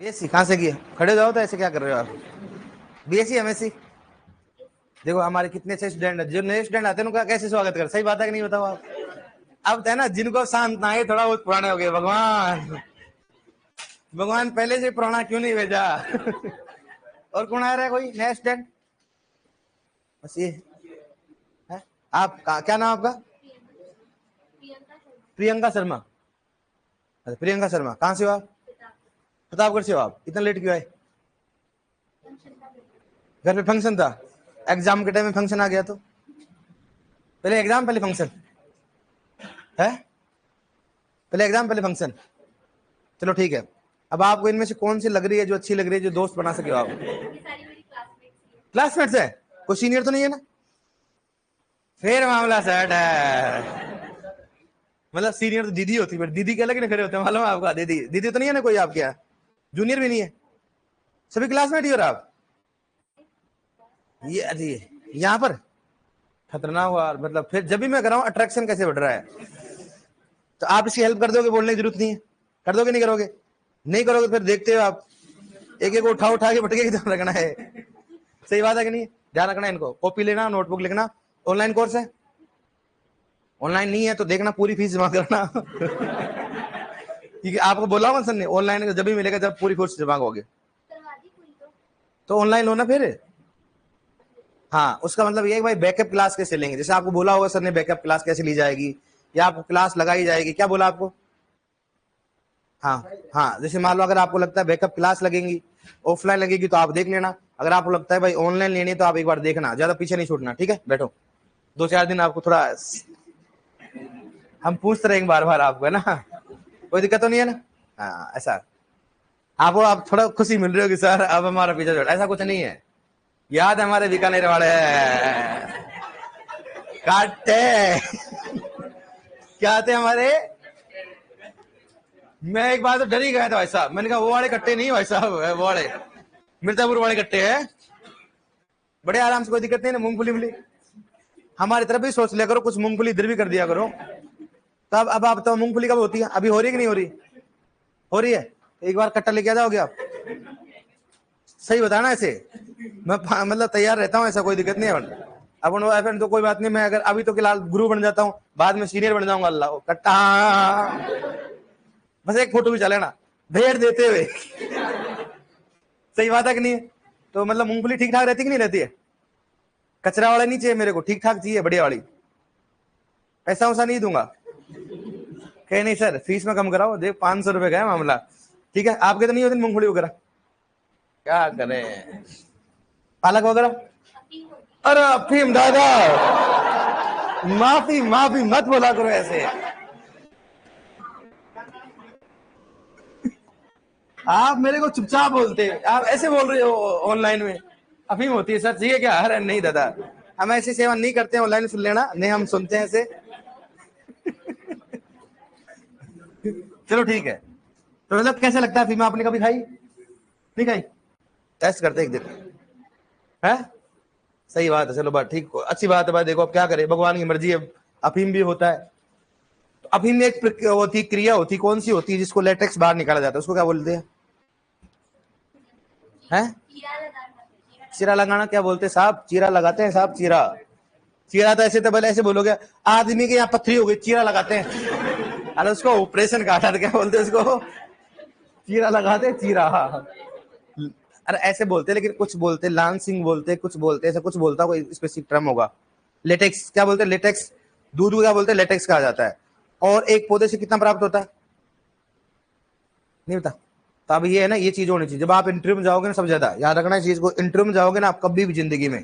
BSc कहाँ से किया? खड़े हो जाओ तो ऐसे क्या कर रहे हो आप? BSc MSc? देखो हमारे कितने अच्छे स्टूडेंट है, जो नए स्टूडेंट आते हैं उनका कैसे स्वागत कर, सही बात है कि नहीं बताओ आप? अब है ना, जिनको शांत ना आए थोड़ा बहुत पुराने हो गए, भगवान भगवान पहले से पुराना क्यों नहीं भेजा? और कौन आ रहा है, कोई नया स्टूडेंट? बस ये है। आप क्या नाम आपका? प्रियंका शर्मा। अच्छा प्रियंका शर्मा, कहाँ से हो आप? प्रतापगढ़ से हो आप? इतना लेट क्यों आए? घर पे फंक्शन था? एग्जाम के टाइम में फंक्शन आ गया तो? पहले एग्जाम पहले फंक्शन है? पहले एग्जाम पहले फंक्शन। चलो ठीक है। अब आपको इनमें से कौन सी लग रही है जो अच्छी लग रही है, जो दोस्त बना सके आप? क्लासमेट्स है? कोई सीनियर तो नहीं है ना? फिर मामला सेट है। मतलब सीनियर तो दीदी होती है, दीदी के अलग नहीं खड़े होते हैं, मालूम है आपका? दीदी दीदी तो नहीं है ना कोई आपके यहाँ? जूनियर भी नहीं है? सभी क्लासमेट ही हो आप? ये अरे यहाँ पर खतरनाक हुआ मतलब। फिर जब भी मैं कर रहा हूँ अट्रैक्शन कैसे बढ़ रहा है, तो आप इसकी हेल्प कर दोगे? बोलने की जरूरत नहीं है। कर दोगे नहीं करोगे? नहीं करोगे फिर देखते हो आप, एक एक उठा उठा के भटके ध्यान रखना है। सही बात है कि नहीं? ध्यान रखना है इनको। कॉपी लेना, नोटबुक लिखना। ऑनलाइन कोर्स है? ऑनलाइन नहीं है तो देखना पूरी फीस जमा करना। ठीक है, आपको बोला होगा सर ने ऑनलाइन जब भी मिलेगा जब पूरी फीस जमा होगी। तो ऑनलाइन लो ना फिर। हाँ, उसका मतलब ये है भाई बैकअप क्लास कैसे लेंगे, जैसे आपको बोला होगा सर ने बैकअप क्लास कैसे ली जाएगी, या आपको क्लास लगाई जाएगी, क्या बोला आपको? हाँ हाँ, जैसे मान लो अगर आपको लगता है बैकअप क्लास लगेंगी, ऑफलाइन लगेगी तो आप देख लेना। अगर आपको लगता है भाई ऑनलाइन लेनी है तो आप एक बार देखना, ज्यादा पीछे नहीं छूटना। ठीक है, बैठो। 2-4 दिन आपको थोड़ा हम पूछते रहेंगे बार बार आपको, है ना? कोई दिक्कत तो नहीं है ना? हाँ ऐसा। आपको आप थोड़ा खुशी मिल रही होगी सर अब हमारा पीछे छोड़, ऐसा कुछ नहीं है। याद है हमारे बीकानेर वाले काटे क्या थे हमारे? मैं एक बार तो डर ही गया था भाई साहब, मैंने कहा वो वाले कट्टे नहीं भाई साहब, वो वाले मिर्जापुर वाले कट्टे हैं। बड़े आराम से, कोई दिक्कत नहीं ना। मूंगफली मूली हमारी तरफ भी सोच लिया करो, कुछ मूंगफली इधर भी कर दिया करो। तब अब आप तो मूंगफली कब होती है? अभी हो रही है कि नहीं हो रही? हो रही है। एक बार कट्टा लेके आ जाओगे आप? सही बताना ऐसे। मैं मतलब तैयार रहता हूँ, ऐसा कोई दिक्कत नहीं है। अपन FN तो कोई बात नहीं, मैं अगर अभी तो फिलहाल गुरु बन जाता हूँ, बाद में सीनियर बन जाऊंगा। अल्लाह कट्टा, बस एक फोटो भी चले ना भेड़ देते हुए। सही बात है कि नहीं? तो मतलब मूंगफली ठीक ठाक रहती कि नहीं रहती है? कचरा वाला नहीं चाहिए मेरे को, ठीक ठाक चाहिए, बढ़िया वाली। पैसा वैसा नहीं दूंगा। कहे नहीं सर फीस में कम कराओ, देख 500 रुपए का है मामला। ठीक है, आपके तो नहीं होती मूंगफली वगैरह? क्या करें, पालक वगैरह? अरे अफीम दादा, माफी माफी मत बोला करो ऐसे। आप मेरे को चुपचाप बोलते, आप ऐसे बोल रहे हो ऑनलाइन में अफीम होती है सर, चाहिए क्या? अरे नहीं दादा, हम ऐसी सेवा नहीं करते हैं, ऑनलाइन सुन लेना नहीं, हम सुनते हैं ऐसे। चलो ठीक है। तो मतलब कैसे लगता है अफीम? आपने कभी खाई नहीं खाई? टेस्ट करते एक दिन है। सही बात है, चलो बात ठीक, अच्छी बात है भाई। देखो अब क्या करें, भगवान की मर्जी है। अफीम भी होता है तो अफीम में एक होती क्रिया होती, कौन सी होती है जिसको लेटेक्स बाहर निकाला जाता है, उसको क्या बोलते हैं? हैं? चीरा लगाना क्या बोलते हैं साहब? चीरा लगाते हैं साहब, चीरा। चीरा तो ऐसे तो पहले ऐसे बोलोगे, आदमी के यहाँ पथरी हो गई चीरा लगाते हैं। अरे उसको ऑपरेशन काटा था, क्या बोलते हैं उसको? चीरा लगाते हैं, चीरा। अरे ऐसे बोलते हैं, लेकिन कुछ बोलते हैं लान सिंह बोलते हैं, कुछ बोलते हैं ऐसा, कुछ बोलता कोई स्पेसिफिक टर्म होगा। लेटेक्स क्या बोलते हैं? लेटेक्स। दूध को क्या बोलते हैं? लेटेक्स कहा जाता है। और एक पौधे से कितना प्राप्त होता है? नहीं पता? तो अब ये है ना, ये चीज होनी चाहिए जब आप इंटरव्यू में जाओगे ना, सब ज्यादा याद रखना इस चीज को। इंटरव्यू में जाओगे ना आप कभी भी जिंदगी में,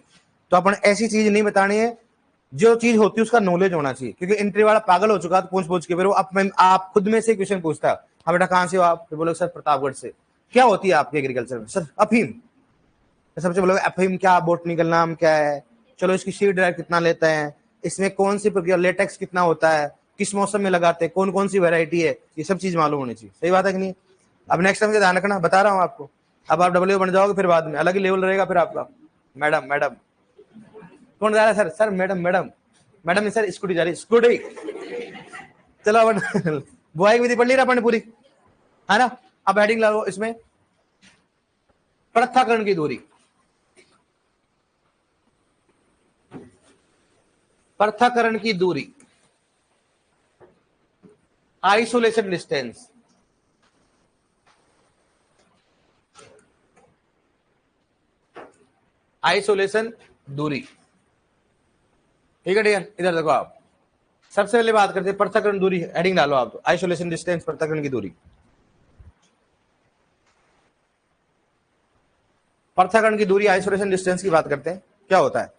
तो अपन ऐसी चीज नहीं बतानी है, जो चीज होती है उसका नॉलेज होना चाहिए। क्योंकि इंटरव्यू वाला पागल हो चुका है, तो पूछ पूछ के फिर वो आप खुद में से क्वेश्चन पूछता है, हाँ बेटा कहाँ से हो आप? फिर बोलो सर प्रतापगढ़ से। क्या होती है आपके एग्रीकल्चर में? सर अफीम। सबसे बोलोगे अफीम क्या, बोटनिकल नाम क्या है? चलो इसकी सीड ड्राइव कितना लेते हैं, इसमें कौन सी प्रक्रिया, लेटेक्स कितना होता है, किस मौसम में लगाते हैं, कौन कौन सी वैरायटी है, ये सब चीज मालूम होनी चाहिए। सही बात है कि नहीं? अब नेक्स्ट टाइम से ध्यान रखना, बता रहा हूँ आपको। अब आप डब्ल्यू बन जाओगे फिर बाद में अलग ही लेवल रहेगा फिर आपका। मैडम मैडम कौन जा रहा है? Sir sir madam madam madam sir scooty जा रही, स्कूटी। चलो अब बुआई की विधि पढ़ ली ना अपन पूरी, है ना? अब हेडिंग लगाओ इसमें, पृथक्करण की दूरी, पृथक्करण की दूरी, आइसोलेशन डिस्टेंस, आइसोलेशन दूरी। ठीक है डियर, इधर देखो आप, सबसे पहले बात करते हैं पृथक्करण दूरी, हेडिंग डालो आप तो, आइसोलेशन डिस्टेंस, पृथक्करण की दूरी। पृथक्करण की दूरी, आइसोलेशन डिस्टेंस की बात करते हैं, क्या होता है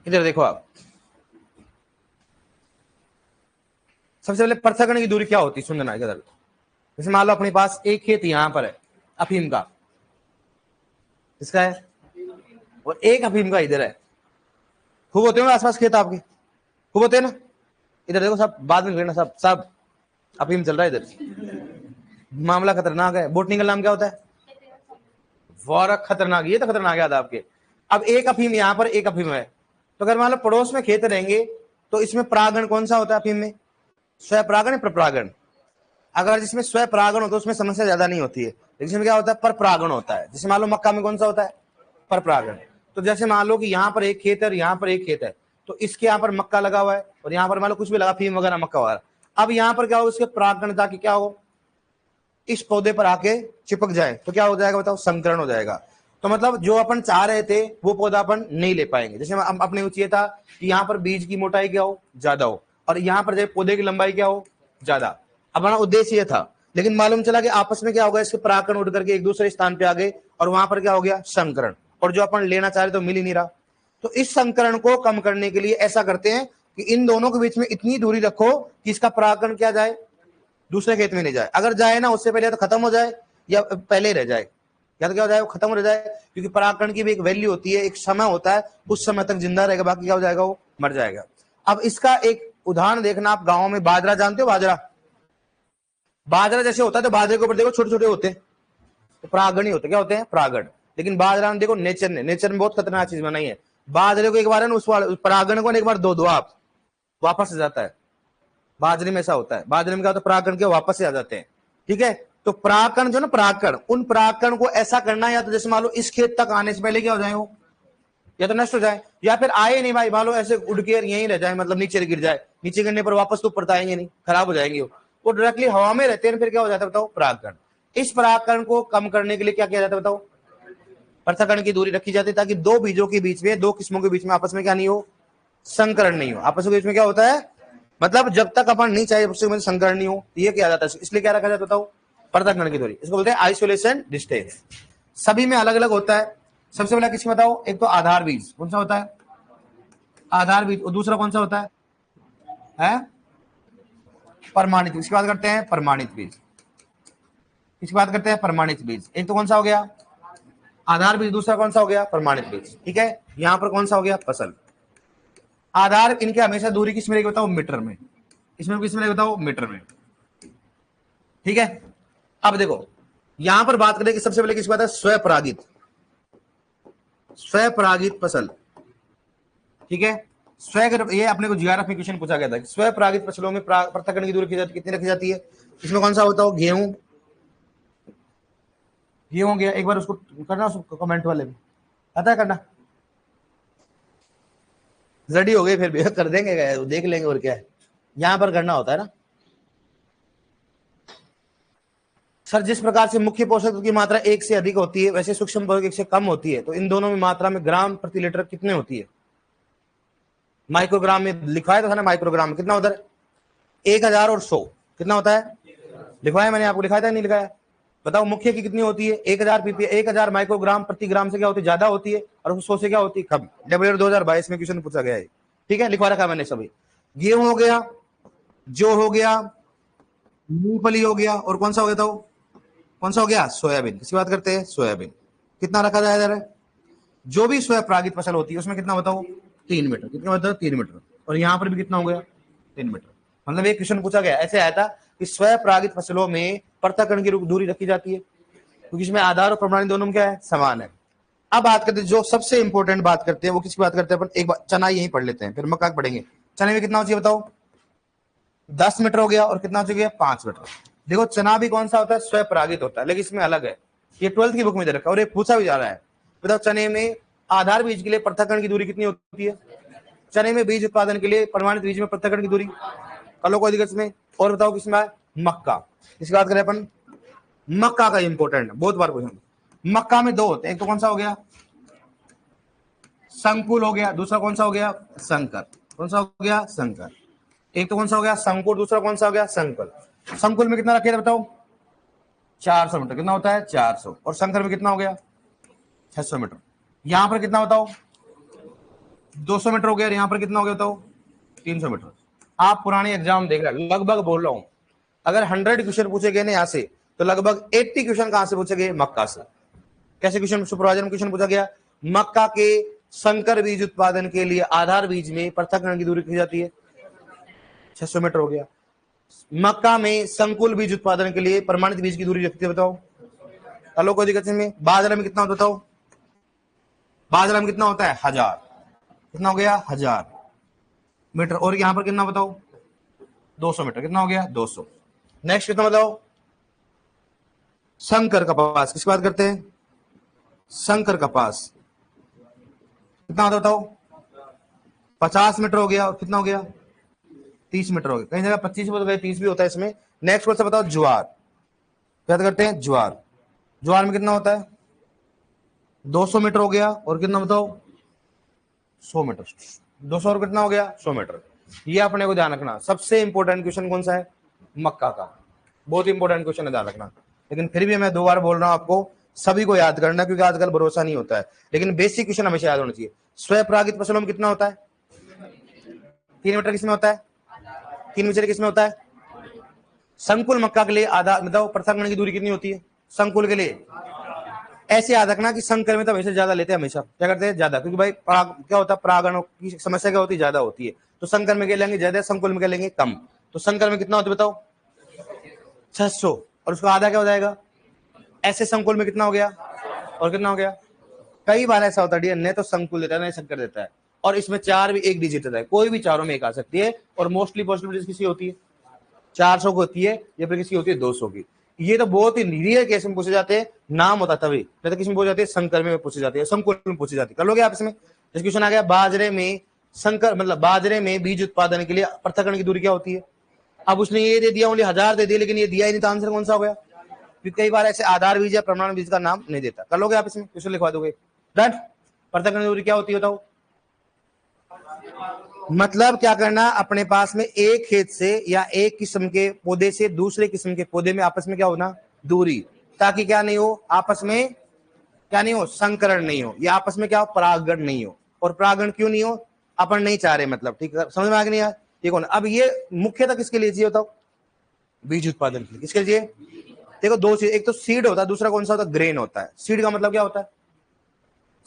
इधर देखो आप। सबसे पहले पृथक्करण की दूरी क्या होती है, सुनना इधर। जैसे मान लो अपने पास एक खेत यहां पर है अफीम का, इसका है, और एक अफीम का इधर है। खूब होते हैं आसपास खेत आपके, खूब होते हैं ना। इधर देखो सब बाद में घेरना, सब सब अफीम चल रहा है इधर, मामला खतरनाक है। बोटनी का नाम क्या होता है, वारक, खतरनाक, ये तो खतरनाक याद आपके। अब एक अफीम यहां पर, एक अफीम है, तो अगर मान लो पड़ोस में खेत रहेंगे तो इसमें परागण कौन सा होता है अफीम में, स्वपरागण या प्रपरागण। अगर जिसमें स्वपरागण होता है उसमें समस्या ज्यादा नहीं होती है, लेकिन इसमें क्या होता है, परपरागण होता है। जैसे मान लो मक्का में कौन सा होता है, परपरागण। तो जैसे मान लो कि यहाँ पर एक खेत है और यहाँ पर एक खेत है, तो इसके यहाँ पर मक्का लगा हुआ है और यहाँ पर मान लो कुछ भी लगा, फीम वगैरह, मक्का वगैरह। अब यहाँ पर क्या हो, इसके परागणता की क्या हो, इस पौधे पर आके चिपक जाए तो क्या हो जाएगा बताओ, संकरण हो जाएगा। तो मतलब जो अपन चाह रहे थे वो पौधा अपन नहीं ले पाएंगे। जैसे अपने को चाहिए था कि यहाँ पर बीज की मोटाई क्या हो, ज्यादा हो, और यहाँ पर पौधे की लंबाई क्या हो, ज्यादा। अपना उद्देश्य ये था, लेकिन मालूम चला कि आपस में क्या होगा, इसके परागण उड़ करके एक दूसरे स्थान पे आ गए और वहां पर क्या हो गया, संकरण, और जो अपन लेना चाह रहे तो मिल ही नहीं रहा। तो इस संकरण को कम करने के लिए ऐसा करते हैं कि इन दोनों के बीच में इतनी दूरी रखो कि इसका परागण क्या जाए, दूसरे खेत में नहीं जाए। अगर जाए ना उससे पहले तो खत्म हो जाए या पहले ही रह जाए, या तो क्या हो जाए, वो खत्म हो जाए। क्योंकि परागण की भी एक वैल्यू होती है, एक समय होता है, उस समय तक जिंदा रहेगा, बाकी क्या हो जाएगा, वो मर जाएगा। अब इसका एक उदाहरण देखना आप, गांव में बाजरा जानते हो, बाजरा, बाजरा जैसे होता है तो बाजरे के ऊपर देखो छोटे छोटे होते हैं, तो परागण ही होते, क्या होते हैं, परागण। लेकिन बाजरा में देखो नेचर में बहुत खतरनाक चीज बनाई है। बाजरे को एक बार है ना, उस परागण को एक बार दो आप वापस आ जाता है। बाजरे में ऐसा होता है, बाजरे में क्या होता है, परागण के वापस से आ जाते हैं। ठीक है, तो परागण जो ना, परागण, उन परागण को ऐसा करना, या तो जैसे मान लो इस खेत तक आने से पहले क्या हो जाए, वो या तो नष्ट हो जाए, या फिर आए नहीं भाई, मान लो ऐसे उड़ के यहीं रह जाए, मतलब नीचे गिर जाए, नीचे गिरने पर वापस तो ऊपर आएंगे नहीं, खराब हो जाएंगे वो डायरेक्टली हवा में रहते हैं। फिर क्या हो जाता है बताओ, परागण। इस परागण को कम करने के लिए क्या किया जाता है बताओ, पृथक्करण की दूरी रखी जाती है, ताकि दो बीजों के बीच में, दो किस्मों के बीच में आपस में क्या नहीं हो, संकरण नहीं हो। आपस के बीच में क्या होता है, मतलब जब तक अपन नहीं चाहिए संकरण नहीं हो, ये क्या जाता है, इसलिए क्या रखा जाता है, पृथक्करण की दूरी। इसको बोलते हैं आइसोलेशन डिस्टेंस। सभी में अलग अलग होता है। सबसे पहला किसकी बताओ, एक तो आधार बीज, कौन सा होता है, आधार बीज, और दूसरा कौन सा होता है प्रमाणित। इसकी बात करते हैं प्रमाणित बीज, इसकी बात करते हैं प्रमाणित बीज। एक तो कौन सा हो गया, आधार बीज, दूसरा कौन सा हो गया, प्रमाणित बीज। ठीक है, यहां पर कौन सा हो गया, फसल। आधार, इनके हमेशा दूरी किस में रहेगी बताओ, मीटर में। इसमें किस में रहेगी बताओ, मीटर में। ठीक है, अब देखो यहां पर बात करें कि सबसे पहले किसकी बात है, स्वपरागित, स्वपरागित फसल। ठीक है, ये अपने को जियोग्राफी क्वेश्चन पूछा गया था, स्वपरागित फसलों में पृथक्करण की दूरी कितनी रखी जाती है। इसमें कौन सा होता है, गेहूं, गेहूं गया, एक बार उसको करना, उसको कमेंट वाले में आता है करना, रेडी हो गए फिर भी कर देंगे, देख लेंगे, और क्या है, यहां पर करना होता है ना सर। जिस प्रकार से मुख्य पोषक तत्व की मात्रा एक से अधिक होती है, वैसे सूक्ष्म पोषक एक से कम होती है। तो इन दोनों में मात्रा में ग्राम प्रति लीटर कितने होती है, माइक्रोग्राम में लिखवाया था ना, माइक्रोग्राम में कितना होता है, 1000 और 100 कितना होता है, लिखवाया मैंने आपको, लिखाया था नहीं लिखाया, बताओ। मुख्य की कितनी होती है, 1000 पीपी, 1000 माइक्रोग्राम प्रति ग्राम से क्या होती है, ज्यादा होती है, और 100 से क्या होती है, कम। डब्ल्यू 2022 में क्वेश्चन पूछा गया है। ठीक है, लिखवा रखा मैंने सभी। गेहूं हो गया, जो हो गया, मूंगफली हो गया, और कौन सा हो गया था, कौन सा हो गया, सोयाबीन। किसकी बात करते हैं, सोयाबीन। कितना रखा जाए इधर, जो भी स्वपरागित फसल होती है उसमें कितना बताओ, 3 मीटर। कितना होता है, 3 मीटर। और यहाँ पर भी कितना हो गया, 3 मीटर। मतलब एक क्वेश्चन पूछा गया, ऐसे आया था कि स्वपरागित फसलों में पृथक्करण की दूरी रखी जाती है, क्योंकि इसमें आधार और प्रमाणित दोनों में क्या है, समान है। अब बात करते हैं जो सबसे इंपॉर्टेंट बात करते हैं, वो किसकी बात करते हैं अपन, एक बार चना यही पढ़ लेते हैं, फिर मक्का पढ़ेंगे। चने में कितना हो चाहिए बताओ, 10 मीटर हो गया, और कितना हो गया, 5 मीटर। देखो चना भी कौन सा होता है, स्वपरागित होता है, लेकिन इसमें अलग है। ये 12th की बुक में दे रखा है और ये पूछा भी जा रहा है। बताओ चने में आधार बीज के लिए पृथक्करण की दूरी कितनी होती है? चने में बीज उत्पादन के लिए प्रमाणित बीज में पृथक्करण की दूरी, कलो कोई दिक्कत में। और बताओ किसमें है? मक्का। इसकी बात करें अपन, मक्का का इंपॉर्टेंट बहुत बार पूछेंगे। मक्का में दो होते हैं, एक तो कौन सा हो गया संकुल हो गया, दूसरा कौन सा हो गया संकर। कौन सा हो गया संकर। एक तो कौन सा हो गया संकुल, दूसरा कौन सा हो गया संकुल। संकुल में कितना रखे थे बताओ 400 मीटर, कितना होता है 400, और संकर में कितना हो गया 600 मीटर। यहां पर कितना बताओ 200 मीटर हो गया, और यहां पर कितना हो गया बताओ 300 मीटर। आप पुराने एग्जाम देख रहे हैं, लगभग बोल रहा हूं, अगर 100 क्वेश्चन पूछे गए ना यहाँ से, तो लगभग 80 क्वेश्चन कहां से पूछे गए? मक्का से। कैसे क्वेश्चन? सुपरवाइजर में क्वेश्चन पूछा गया, मक्का के संकर बीज उत्पादन के लिए आधार बीज में पृथक्करण की दूरी की जाती है 600 मीटर हो गया। मक्का में संकुल बीज उत्पादन के लिए प्रमाणित बीज की दूरी रखती है बताओ। हेलो कोई दिक्कत नहीं। बाजरा में कितना होता बताओ? बाजरा में कितना होता है 1000, कितना हो गया 1000 मीटर, और यहां पर कितना बताओ 200 मीटर, कितना हो गया 200। नेक्स्ट कितना बताओ संकर कपास। किसकी बात करते हैं? संकर कपास कितना होता बताओ 50 मीटर हो गया, और कितना हो गया 30 मीटर हो गया। कहीं जगह 25 भी होता है, 30 भी होता है इसमें। नेक्स्ट क्वेश्चन बताओ ज्वार। क्या करते हैं ज्वार। ज्वार में कितना होता है 200 मीटर हो गया, और कितना बताओ 100 मीटर। 200 और कितना हो गया 100 मीटर। ये अपने को ध्यान रखना। सबसे इंपॉर्टेंट क्वेश्चन कौन सा है? मक्का का। बहुत इंपॉर्टेंट क्वेश्चन है, ध्यान रखना। लेकिन फिर भी मैं 2 बार बोल रहा हूं आपको, सभी को याद करना, क्योंकि आजकल भरोसा नहीं होता है। लेकिन बेसिक क्वेश्चन हमेशा याद होना चाहिए। स्वपरागित फसलों में कितना होता है 3 मीटर, किसमें होता है 3 मीटर, किसमें होता है संकुल। मक्का के लिए आधा बताओ पृथक्करण की दूरी कितनी होती है संकुल के लिए? ऐसे याद रखना कि संकर में तो हमेशा ज्यादा लेते हैं, हमेशा क्या करते हैं ज्यादा, क्योंकि भाई क्या होता है परागण की समस्या क्या होती है ज्यादा होती है। तो संकर में क्या लेंगे ज्यादा, संकुल में क्या लेंगे कम। तो संकर में कितना होता है बताओ 600, और उसका आधा क्या हो जाएगा ऐसे। संकुल में कितना हो गया, और कितना हो गया। कई बार ऐसा होता है न तो संकुल देता है ना संकर देता है, और इसमें 4 भी एक डिजिट देता है, कोई भी चारों में एक आ सकती है। और मोस्टली पॉसिबिलिटीज किसी होती है 400 की होती है, या फिर किसी होती है 200 की। ये तो बहुत ही रियल केस में पूछे जाते हैं, नाम होता तभी, नहीं तो किसी में पूछे जाते हैं संकर में पूछे जाते हैं, संकुल में पूछे जाते हैं। कर लोगे आप इसमें। इस क्वेश्चन आ गया बाजरे में संकर, मतलब बाजरे में बीज उत्पादन के लिए पृथक्करण की दूरी क्या होती है? अब उसने ये दे दिया, ओनली 1000 दे दिया, लेकिन ये दिया ही नहीं, तो आंसर कौन सा हो गया? क्योंकि कई बार ऐसे आधार बीज या प्रमाण बीज का नाम नहीं देता। कर लोगे आप इसमें, क्वेश्चन लिखवा दोगे। डन। पृथक्करण की दूरी क्या होती है बताओ? मतलब क्या करना, अपने पास में एक खेत से या एक किस्म के पौधे से दूसरे किस्म के पौधे में आपस में क्या होना दूरी, ताकि क्या नहीं हो आपस में, क्या नहीं हो संकरण नहीं हो, या आपस में क्या हो परागण नहीं हो। और परागण क्यों नहीं हो? अपन नहीं चाह रहे, मतलब ठीक है, समझ में आ गया नहीं यार? ये कौन? अब ये मुख्यतः किसके लिए चाहिए बताओ? बीज उत्पादन के लिए। किसके लिए? देखो दो चीज, एक तो सीड होता है, दूसरा कौन सा होता है ग्रेन होता है। सीड का मतलब क्या होता है?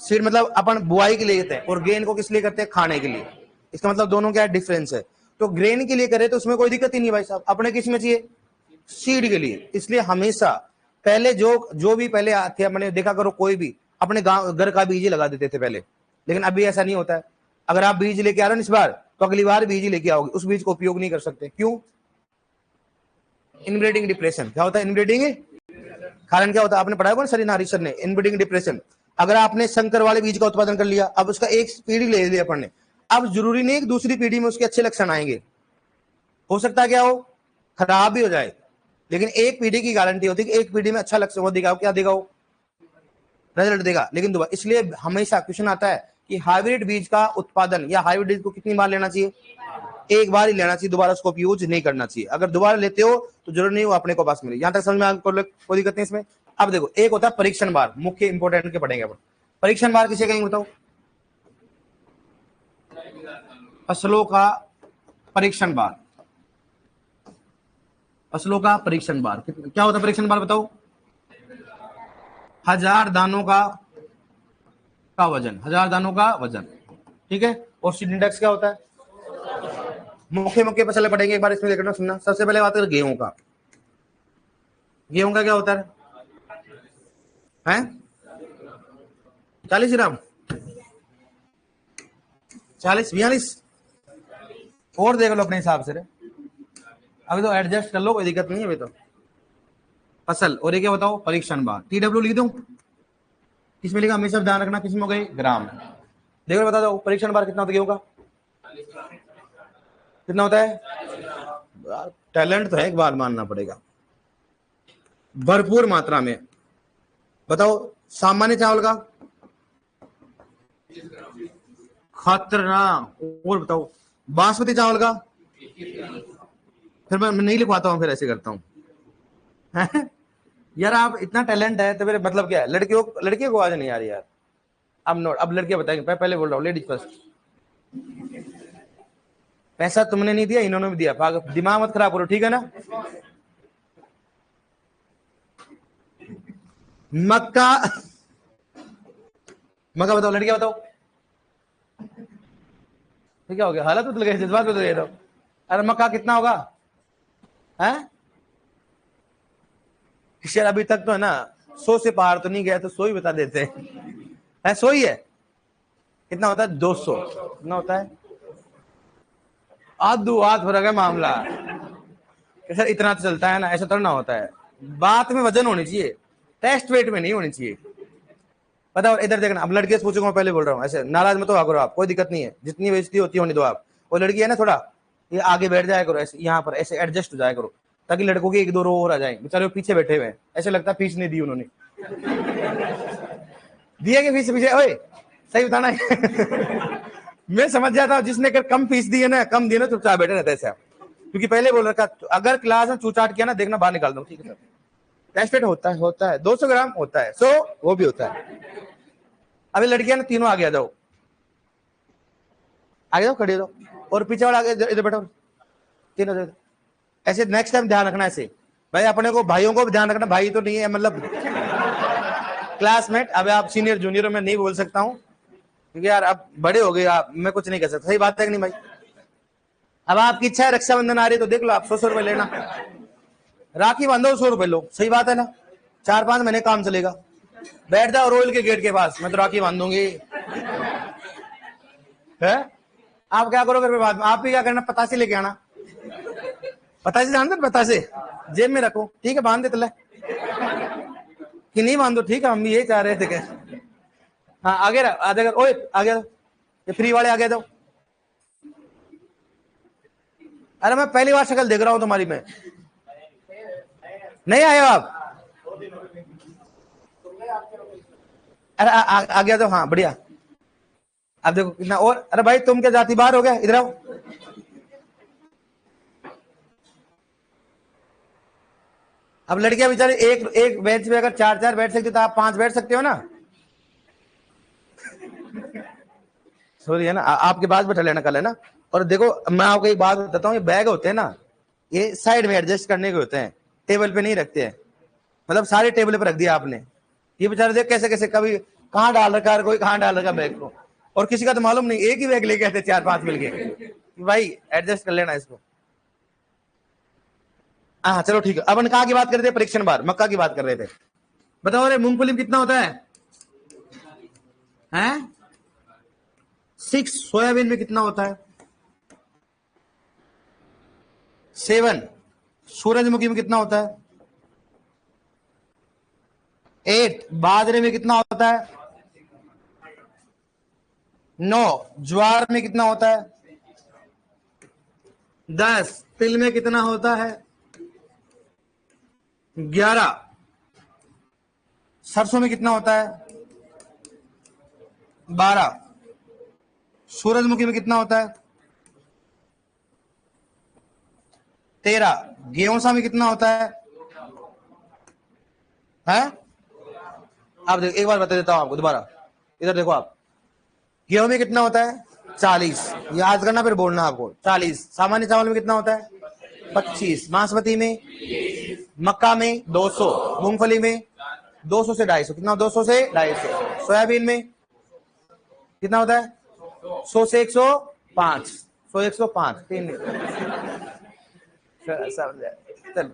सीड मतलब अपन बुआई के लिए लेते हैं, और ग्रेन को किस लिए करते हैं? खाने के लिए। इसका मतलब दोनों क्या डिफरेंस है? तो ग्रेन के लिए करे तो उसमें कोई दिक्कत ही नहीं भाई साहब, अपने किस में चाहिए? सीड के लिए। इसलिए हमेशा पहले जो भी पहले थे, अपने देखा करो कोई भी अपने गांव घर का बीज ही लगा देते थे पहले, लेकिन अभी ऐसा नहीं होता है। अगर आप बीज लेके आ रहे हो इस बार, तो अगली बार बीज लेके आओगे, उस बीज को उपयोग नहीं कर सकते। क्यों? Inbreeding depression. क्या होता है इनब्रीडिंग? कारण क्या होता है? आपने पढ़ा होगा सर नारी सर ने, इनब्रीडिंग डिप्रेशन। अगर आपने संकर वाले बीज का उत्पादन कर लिया, अब उसका एक पीढ़ी ले लिया अपन ने, अब जरूरी नहीं कि दूसरी पीढ़ी में उसके अच्छे लक्षण आएंगे। हो सकता है क्या हो खराब भी हो जाए, लेकिन एक पीढ़ी की गारंटी होती है कि एक पीढ़ी में अच्छा लक्षण वो देगा, क्या देगा वो रिजल्ट देगा। लेकिन दोबारा, इसलिए हमेशा क्वेश्चन आता है कि हाइब्रिड बीज का उत्पादन या हाइब्रिड बीज को कितनी बार लेना चाहिए? एक बार ही लेना चाहिए, दोबारा उसको यूज नहीं करना चाहिए। अगर दोबारा लेते हो तो जरूर नहीं वो अपने को पास मिले। यहां तक समझ में कोई दिक्कत नहीं इसमें। अब देखो एक होता है परीक्षण बार, मुख्य इंपोर्टेंट के पढ़ेंगे अपन। परीक्षण बार किसे कहेंगे बताओ? फसलों का परीक्षण बार। फसलों का परीक्षण बार क्या होता है? परीक्षण बार बताओ 1000 दानों का वजन, 1000 दानों का वजन, ठीक है। और सीड इंडेक्स क्या होता है? मुख्य मुख्य फसल पढ़ेंगे एक बार, इसमें देखना सुनना। सबसे पहले बात करें गेहूं का। गेहूं का क्या होता है 40 ग्राम, 40 42, और देख लो अपने हिसाब से रे। अभी तो एडजस्ट कर लो, कोई दिक्कत नहीं है अभी तो। फसल, और ये क्या बताओ परीक्षण बार, TW लिख दूं, किसमें लिखा हमेशा ध्यान रखना, किसमें हो गए ग्राम। देखो बता दो परीक्षण बार कितना होता है गेहूं का, कितना होता है, टैलेंट तो है, एक बार मानना पड़ेगा, भरपूर मात्रा में। बताओ सामान्य चावल का, खतरनाक। और बताओ बासमती चावल का, फिर मैं नहीं लिखवाता हूँ, फिर ऐसे करता हूँ यार आप इतना टैलेंट है तो मेरे मतलब क्या है, लड़कियों को आवाज नहीं आ रही यार। अब नोट, अब लड़कियां बताएंगे, मैं पहले बोल रहा हूँ लेडीज फर्स्ट। पैसा तुमने नहीं दिया, इन्होंने भी दिया, दिमाग मत खराब करो, ठीक है ना। मक्का, मक्का बताओ, लड़कियां बताओ, तो क्या हो गया, हालत बदल गई, जज्बात बदल गए तो। अरे मक्का कितना होगा, है यार, अभी तक तो है ना 100 से पार तो नहीं गया, तो 100 ही बता देते हैं, 100 ही है, कितना होता है 200, कितना होता है, आधू आध फर्क है मामला। सर इतना तो चलता है ना, ऐसा तो ना होता है, बात में वजन होनी चाहिए, टेस्ट वेट में नहीं होनी चाहिए। बताओ इधर देखना, अब लड़के से पूछूंगा, पहले बोल रहा हूँ, ऐसे नाराज मत हो करो आप, कोई दिक्कत नहीं है, जितनी बेइज्जती होती होने दो आप। वो लड़की है ना थोड़ा ये आगे बैठ जाया करो, ऐसे यहाँ पर ऐसे एडजस्ट हो जाया करो, ताकि लड़कों के 1-2 रो और आ जाए, बेचारे पीछे बैठे हुए हैं, ऐसे लगता है फीस नहीं दी उन्होंने दिया कि फीस पीछे, ओए सही बताना मैं समझ जाता हूँ जिसने कम फीस दी है ना, कम दी ना, चुपचाप बैठे रहते हैं, क्योंकि पहले बोल रखा अगर क्लास में चूचाट किया ना, देखना बाहर निकाल दो, ठीक है सर। टेस्ट वेट होता है 200 ग्राम होता है, 100 वो भी होता है। अभी लड़कियां ना तीनों आगे आ जाओ, आगे जाओ, खड़े जाओ, और पीछे वाला आगे इधर बैठो, तीनों ऐसे। नेक्स्ट टाइम ध्यान रखना ऐसे, भाई अपने को भाइयों को भी ध्यान रखना, भाई तो नहीं है मतलब क्लासमेट। अब आप सीनियर जूनियर में नहीं बोल सकता हूँ, क्योंकि यार अब बड़े हो गए आप, मैं कुछ नहीं कर सकता, सही बात है कि नहीं भाई। अब आपकी इच्छा है रक्षाबंधन आ रही तो देख लो, आप 100 रुपए लेना, राखी बांधो 100 रुपए लो, सही बात है ना, 4-5 महीने काम चलेगा। बैठ जाओ रोयल के गेट के पास, मैं तो राखी बांध दूंगी है। आप क्या करोगे फिर बाद में, आप भी क्या करना, पतासे लेके आना, पतासे जानते, पतासे जेब में रखो, ठीक है, बांध दे तले कि नहीं बांधो, ठीक है, हम भी यही चाह रहे थे। हाँ आगे आगे, ओए आगे, ये फ्री वाले आगे जाओ। अरे मैं पहली बार शक्ल देख रहा हूं तुम्हारी, मैं नहीं आए हो आप, अरे आ गया तो, हाँ बढ़िया। अब देखो कितना, और अरे भाई तुम क्या जाति बाहर हो गया, इधर आओ। अब लड़कियां बेचारे एक बेंच पे अगर 4-4 बैठ सकते तो आप 5 बैठ सकते हो ना, सॉरी है ना, आपके पास बैठा लेना कल, है ना। और देखो मैं आपको एक बात बताता हूँ, ये बैग होते हैं ना, ये साइड में एडजस्ट करने के होते हैं, टेबल पे नहीं रखते हैं, मतलब सारे टेबल पे रख दिया आपने। ये बेचारे देख कैसे कैसे, कभी कहाँ डाल रखा है, कोई कहाँ डाल रखा बैग को, और किसी का तो मालूम नहीं, एक ही बैग लेके आते 4-5 मिलके, भाई एडजस्ट कर लेना इसको। हाँ चलो ठीक है, अब कहाँ की बात कर रहे थे, परीक्षण बार, मक्का की बात कर रहे थे। बताओ अरे मूंगफली में कितना होता है, हैं 6, सोयाबीन में कितना होता है 7, सूरजमुखी में कितना होता है 8, बाजरे में कितना होता है 9, ज्वार में कितना होता है 10, तिल में कितना होता है 11, सरसों में कितना होता है 12, सूरजमुखी में कितना होता है 13, गेहूं में कितना होता है आप देखो, एक बार बता देता हूं आपको दोबारा, इधर देखो आप, गेहूं में कितना होता है 40, याद करना फिर बोलना आपको, 40। सामान्य चावल में कितना होता है 25, बासमती में, मक्का में 200, मूंगफली में 200 से 250, कितना 200 से 250, सोयाबीन में कितना होता है 100 से 105, 100 105, 3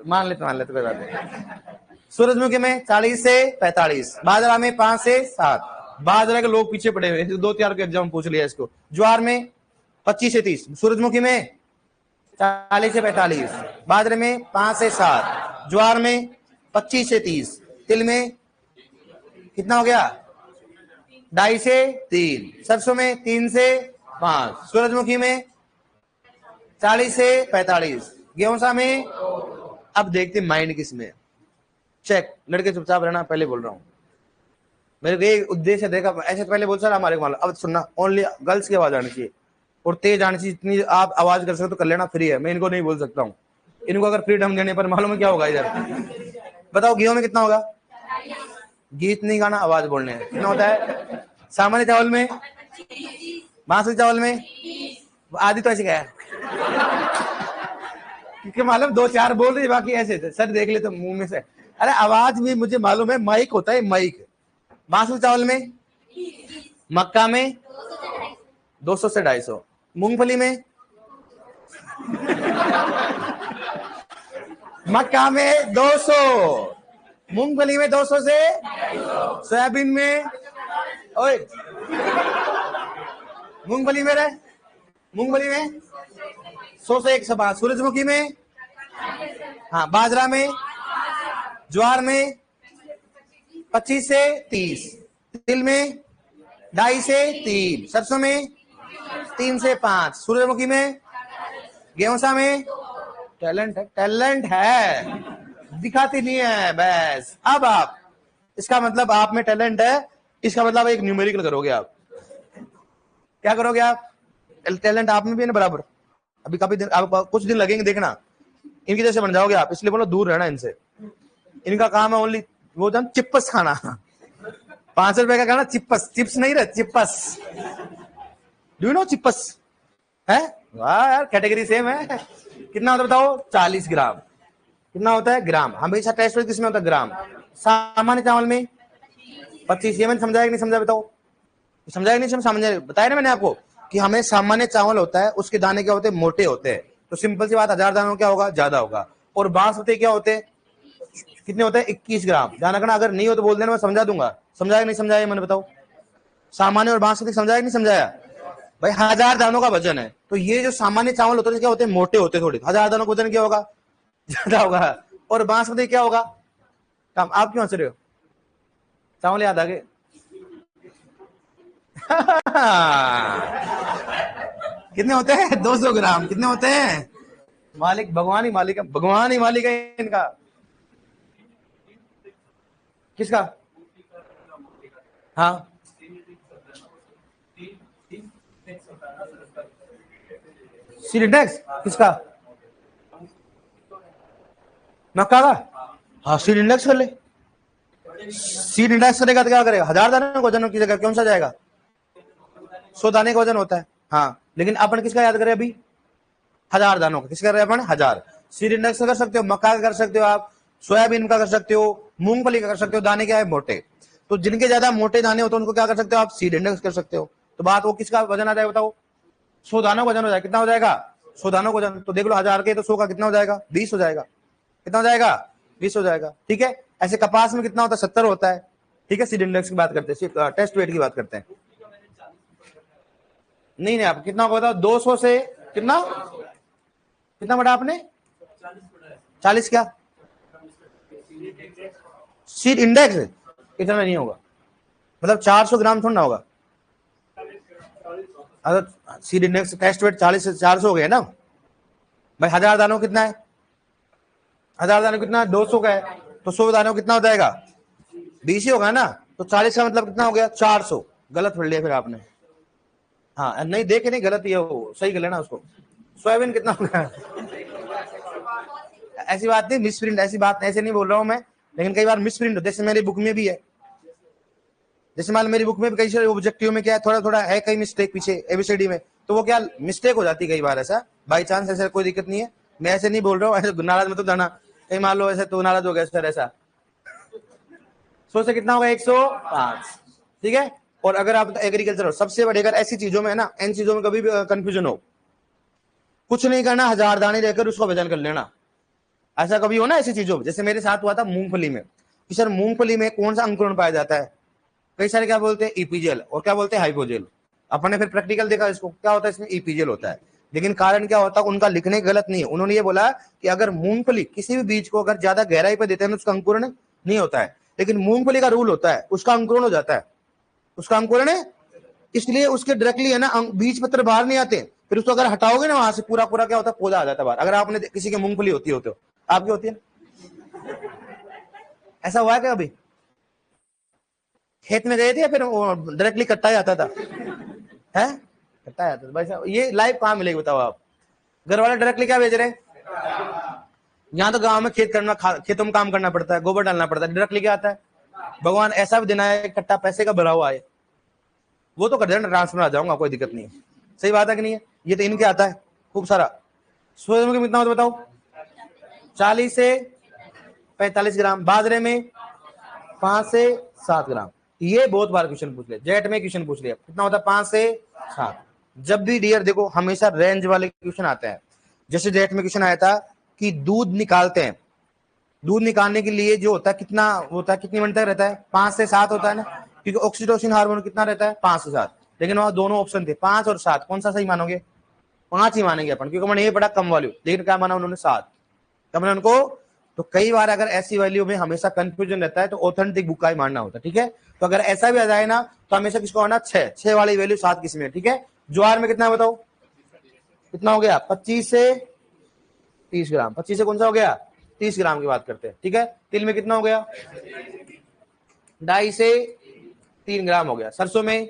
मान लेते कोई बात नहीं। सूरजमुखी में 40 से 45, बाजरा में 5 से 7, बाजरा के लोग पीछे पड़े हुए, 2-4 के एग्जाम पूछ लिया इसको। ज्वार में 25 से 30, सूरजमुखी में 40 से 45, बाजरे में 5 से 7, ज्वार में 25 से 30। तिल में कितना हो गया? 2.5 से 3। सरसों में 3 से 5। सूरजमुखी में 40 से 45। गेहूं में, अब देखते माइंड किसमें। चेक, लड़के चुपचाप रहना, पहले बोल रहा हूं, मेरे को एक उद्देश्य देखा, ऐसे पहले बोल सर हमारे को मालूम। अब सुनना, ओनली गर्ल्स की आवाज आनी चाहिए और तेज आनी चाहिए। जितनी आप आवाज कर सकते तो कर लेना, फ्री है, मैं इनको नहीं बोल सकता हूँ। इनको अगर फ्रीडम देने पर मालूम है क्या होगा इधर। बताओ गेहूं में कितना होगा? गीत नहीं गाना, आवाज बोलने है। कितना होता है? सामान्य चावल में, बासमती चावल में आदि तो ऐसे गया क्योंकि मालूम 2-4 बोल रही, बाकी ऐसे थे। सर देख ले तो मुंह में से। अरे आवाज भी मुझे मालूम है, माइक होता है, माइक। बासमती चावल में, मक्का में 200 से 250। मूंगफली में, मक्का में 200, मूंगफली में 200 से, सोयाबीन में, ओए मूंगफली में रहे, मूंगफली में 100 से 105। सूरजमुखी में, हाँ बाजरा में, ज्वार में 25 से 30। तिल में 2.5 से 3। सरसों में 3 से 5। सूरजमुखी में, गेहूं में। टैलेंट है, टैलेंट है, दिखाती नहीं है बस। अब आप, इसका मतलब आप में टैलेंट है, इसका मतलब एक न्यूमेरिकल करोगे आप। क्या करोगे आप? टैलेंट आप में भी है ना बराबर। अभी काफी दिन, आप कुछ दिन लगेंगे देखना, इनकी जैसे बन जाओगे आप। इसलिए बोलो दूर रहना इनसे। इनका काम है ओनली वो जान चिप्पस खाना। 5 रुपए का खाना चिप्पस, चिप्स नहीं रहे, चिप्पस। डू यू नो चिप्पस है? वाह यार, कैटेगरी सेम है। कितना होता है बताओ? 40 ग्राम। कितना होता है? ग्राम। हमेशा टेस्ट किसमें होता है? ग्राम। सामान्य चावल में 25। ये मैंने समझाया कि नहीं समझा? बताओ, समझाया नहीं समझा? बताया ना मैंने आपको कि हमें सामान्य चावल होता है, उसके दाने क्या होते हैं? मोटे होते हैं। तो सिंपल सी बात, 1000 दानों क्या होगा? ज्यादा होगा। और बासमती क्या होते हैं? कितने होते हैं? 21 ग्राम। ध्यान रखना, अगर नहीं हो तो बोल देना, मैं समझा दूंगा। समझाया नहीं समझाया मैंने? बताओ, सामान्य और बासमती समझाया नहीं समझाया? भाई 1000 दानों का वजन है, तो ये जो सामान्य चावल होते हैं क्या होते हैं? मोटे होते हैं थोड़े। 1000 दानों का वजन क्या होगा? ज्यादा होगा। और बासमती क्या होगा? कम। आप क्यों हंस रहे हो? चावल याद आ गए? कितने होते हैं? 200 ग्राम। कितने होते हैं? मालिक भगवान ही मालिक है, भगवान ही मालिक है इनका। किसका? हाँ, सीड इंडेक्स किसका? मक्का का? हाँ, सीड इंडेक्स कर ले। सीड इंडेक्स करेगा तो क्या करेगा? 1000 दाने का वजन की जगह कौन सा जाएगा? 100 दाने का वजन होता है। हाँ, लेकिन अपन किसका याद करें अभी? 1000 दानों का। किसका कर रहे हैं अपन? 1000। सीड इंडेक्स कर सकते हो, मक्का का कर सकते हो आप, सोयाबीन का कर सकते हो, मूंगफली का कर सकते हो। दाने क्या है? मोटे। तो जिनके ज्यादा मोटे दाने होते हैं उनको क्या कर सकते हो आप? सीड इंडेक्स कर सकते हो। तो बात वो किसका वजन आ जाएगा बताओ? 100 दानों का वजन हो जाएगा। कितना हो जाएगा? 100 दानों का वजन। तो देख लो 1000 के, तो 100 का कितना हो जाएगा? 20 हो जाएगा। कितना हो जाएगा? 20 हो जाएगा। ठीक है। ऐसे कपास में कितना होता है? 70 होता है। ठीक है, सीड इंडेक्स की बात करते हैं, टेस्ट वेट की बात करते हैं। नहीं नहीं, आप कितना होगा? 200 से कितना, कितना बढ़ा आपने? 40 क्या? सीड इंडेक्स इतना नहीं होगा, मतलब 400 ग्राम थोड़ा ना होगा। अगर सीड इंडेक्स टेस्ट वेट 40 से 400 हो गया ना भाई। 1000 दानों कितना है? 1000 दानों कितना? 200 का है, तो 100 दानों कितना हो जाएगा? 20 ही होगा ना। तो 40 का मतलब कितना हो गया? 400। गलत पढ़ लिया फिर आपने। हाँ, नहीं देखे नहीं, गलत ही है वो, सही कर लेना उसको। सोयाबीन कितना होगा? ऐसी बात नहीं, मिस प्रिंट, ऐसी बात ऐसे नहीं बोल रहा हूं मैं, लेकिन कई बार मिस प्रिंट होता है। जैसे मेरी बुक में भी है, जैसे मान मेरी बुक में भी कई सारे ऑब्जेक्टिव में क्या है, थोड़ा थोड़ा है कई मिस्टेक पीछे एबीसीडी में, तो वो क्या मिस्टेक हो जाती है कई बार। ऐसा बाई चांस, ऐसा कोई दिक्कत नहीं है। मैं ऐसे नहीं बोल रहा हूँ, ऐसे नाराज मत जाना, कहीं मान लो ऐसे तो नाराज हो गया सर। ऐसा 100 से कितना होगा? 105। ठीक है। और अगर आप एग्रीकल्चर सबसे बड़े, अगर ऐसी चीजों में ना, इन चीजों में कभी भी कंफ्यूजन हो, कुछ नहीं करना, 1000 दाने लेकर उसको वजन कर लेना। ऐसा कभी हो ना ऐसी चीजों में, जैसे मेरे साथ हुआ था मूंगफली में कि सर मूंगफली में कौन सा अंकुरण पाया जाता है? कई सारे क्या बोलते हैं? ईपीजेल, और क्या बोलते हैं? हाइपोजेल। अपन ने फिर प्रैक्टिकल देखा इसको, क्या होता है इसमें? ईपीजेल होता है। लेकिन कारण क्या होता, उनका लिखने गलत नहीं है। उन्होंने ये बोला कि अगर मूंगफली, किसी भी बीज को अगर ज्यादा गहराई पे देते हैं तो उसका अंकुरण नहीं होता है, लेकिन मूंगफली का रूल होता है उसका अंकुरण हो जाता है, उसका अंकुरण है, इसलिए उसके डायरेक्टली है ना बीज पत्र बाहर नहीं आते। फिर उसको अगर हटाओगे ना वहां से, पूरा पूरा क्या होता है, पौधा आ जाता है बाहर। अगर आपने किसी की मूंगफली होती हो तो आपकी होती है, ऐसा हुआ है क्या अभी? खेत में गए थे या फिर डायरेक्टली कट्टा जाता था? है कट्टा जाता था भाई साहब। ये लाइफ कहाँ मिलेगी बताओ आप? घर वाले डायरेक्टली क्या बेच रहे हैं? यहाँ तो गांव में खेतों में काम करना पड़ता है, गोबर डालना पड़ता है, डायरेक्टली क्या आता है? भगवान ऐसा भी देना है, कट्टा पैसे का भरा हुआ है, वो तो कर देना, ट्रांसफर आ जाऊंगा, कोई दिक्कत नहीं है। सही बात है कि नहीं है? ये तो इनके आता है खूब सारा। सूरजमुखी में कितना होता बताओ? 40 से 45 ग्राम। बाजरे में 5 से 7 ग्राम। ये बहुत बार क्वेश्चन पूछ लिया, जेट में क्वेश्चन पूछ लिया, कितना होता है? 5 से 7। जब भी डियर देखो हमेशा रेंज वाले क्वेश्चन आते हैं। जैसे जेट में क्वेश्चन आया था कि दूध निकालते हैं, दूध निकालने के लिए जो होता है कितना होता है, कितनी मिनट तक रहता है? 5 से 7 होता है ना, क्योंकि ऑक्सीटोसिन हार्मोन कितना रहता है? 5 से 7। लेकिन वहां दोनों ऑप्शन थे, 5 और 7, कौन सा सही मानोगे? 5 ही मानेंगे अपन, क्योंकि मैंने ये पढ़ा कम वैल्यू, लेकिन क्या माना उन्होंने? 7। तब मैंने उनको, तो कई बार अगर ऐसी वैल्यू में हमेशा कंफ्यूजन रहता है तो ऑथेंटिक बुक का ही मानना होता है, ठीक है? तो अगर ऐसा भी आ जाए ना तो हमेशा किसको आना? 6 वाली वैल्यू 7 किसमें, ठीक है? ज्वार में कितना है बताओ? कितना हो गया? 25 से 30 ग्राम। 25 से कौन सा हो गया? 30 ग्राम की बात करते हैं, ठीक है? तिल में कितना हो गया? 2.5 से 3 ग्राम हो गया। सरसों में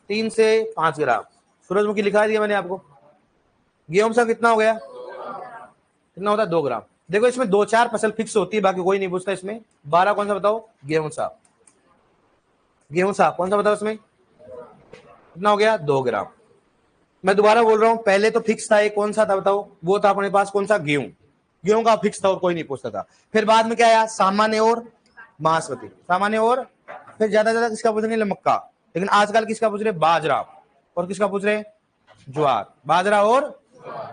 3 से 5 ग्राम। सूरजमुखी लिखा दिया मैंने आपको। गेहूं सा कितना हो गया? कितना होता है? 2 ग्राम। देखो इसमें 2-4 फसल फिक्स होती है, बाकी कोई नहीं पूछता इसमें। 12 कौन सा बताओ? गेहूं सा। गेहूं सा कौन सा बताओ इसमें? कितना हो गया? 2 ग्राम। मैं दोबारा बोल रहा हूं, पहले तो फिक्स था, एक कौन सा था बताओ? वो था अपने पास कौन सा? गेहूं। गेहूं का फिक्स था और कोई नहीं पूछता था। फिर बाद में क्या आया? सामान्य और बासमती। सामान्य और फिर ज्यादा ज्यादा किसका पूछ रहे? मक्का। लेकिन आजकल किसका पूछ रहे? बाजरा। और किसका पूछ रहे? ज्वार। बाजरा और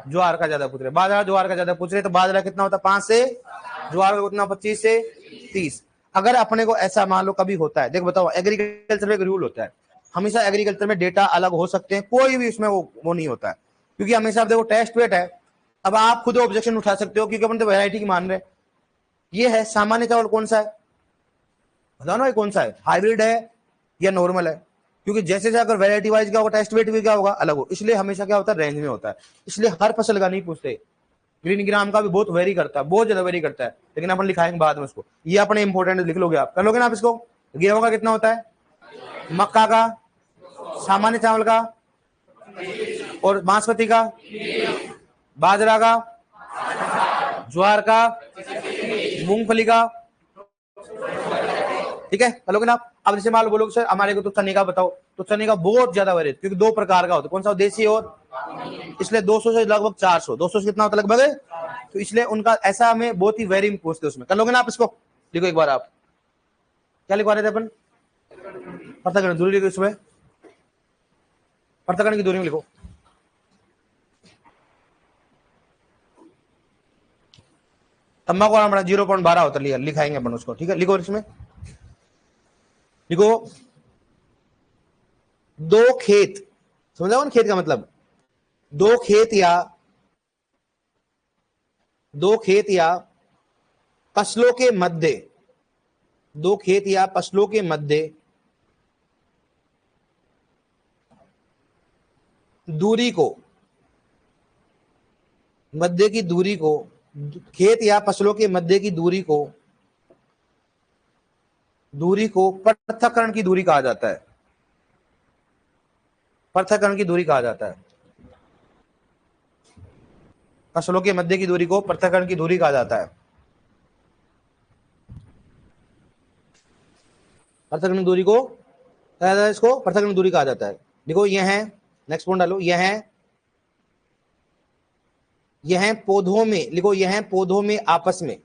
ज्वार का ज्यादा पूछ रहे, बाजरा ज्वार का ज्यादा पूछ रहे। तो बाजरा कितना होता है? 5 से, ज्वार का कितना? 25 से 30। अगर अपने को ऐसा मान लो कभी होता है, देखो बताओ, एग्रीकल्चर में एक रूल होता है, हमेशा एग्रीकल्चर में डेटा अलग हो सकते हैं, कोई भी उसमें वो नहीं होता है, क्योंकि हमेशा देखो टेस्ट वेट है। अब आप खुद ऑब्जेक्शन उठा सकते हो क्योंकि अपन तो वैरायटी की मान रहे। ये है सामान्य चावल, कौन सा है बताओ ना, ये कौन सा है? हाइब्रिड है या नॉर्मल है? क्योंकि जैसे जैसे अगर वैरायटी वाइज क्या होगा, टेस्ट वेट भी क्या होगा, अलग हो, इसलिए हमेशा क्या होता है? रेंज में होता है। इसलिए हर फसल का नहीं पूछते। ग्रीन ग्राम का भी बहुत वेरी करता है, बहुत ज्यादा वेरी करता है, लेकिन अपन लिखाएंगे बाद में उसको। ये अपने इंपॉर्टेंट लिख लोगे आप, कर लोगे ना आप इसको? गेहूं का कितना होता है? मक्का का, सामान्य चावल का, और बासमती का, बाजरा का, ज्वार का, मूंगफली का, ठीक है? कर लोगे ना आप? अब जैसे मान लो बोलोगे सर हमारे को तो चने का बताओ, तो चने का बहुत ज्यादा वेरी, क्योंकि 2 प्रकार का होता है, कौन सा? देसी और, इसलिए 200 से लगभग 400, 200 से कितना होता है लगभग? तो इसलिए उनका ऐसा हमें बहुत ही वेरी पूछते उसमें। कर लोगे ना आप इसको? लिखो एक बार आप, क्या लिखवा रहे थे अपन? पृथक्करण दूरी लिखो इसमें, पृथक्करण की दूरी में लिखो। तम्बाकू वाला बड़ा 0.12 होता है, लिखाएंगे अपन उसको, ठीक है? लिखो इसमें, लिखो 2 खेत, समझा ना खेत का मतलब? 2 खेत या 2 खेत या फसलों के मध्य, 2 खेत या फसलों के मध्य दूरी को, मध्य की दूरी को, खेत या फसलों के मध्य की दूरी को पृथक्करण की दूरी कहा जाता है। पृथक्करण की दूरी कहा जाता है। फसलों के मध्य की दूरी को पृथक्करण की दूरी कहा जाता है। पृथक्करण दूरी को कहा जाता है, इसको पृथक्करण दूरी कहा जाता है। देखो ये है, नेक्स्ट पॉइंट डालो, यह है पौधों में, लिखो यह है पौधों में आपस में,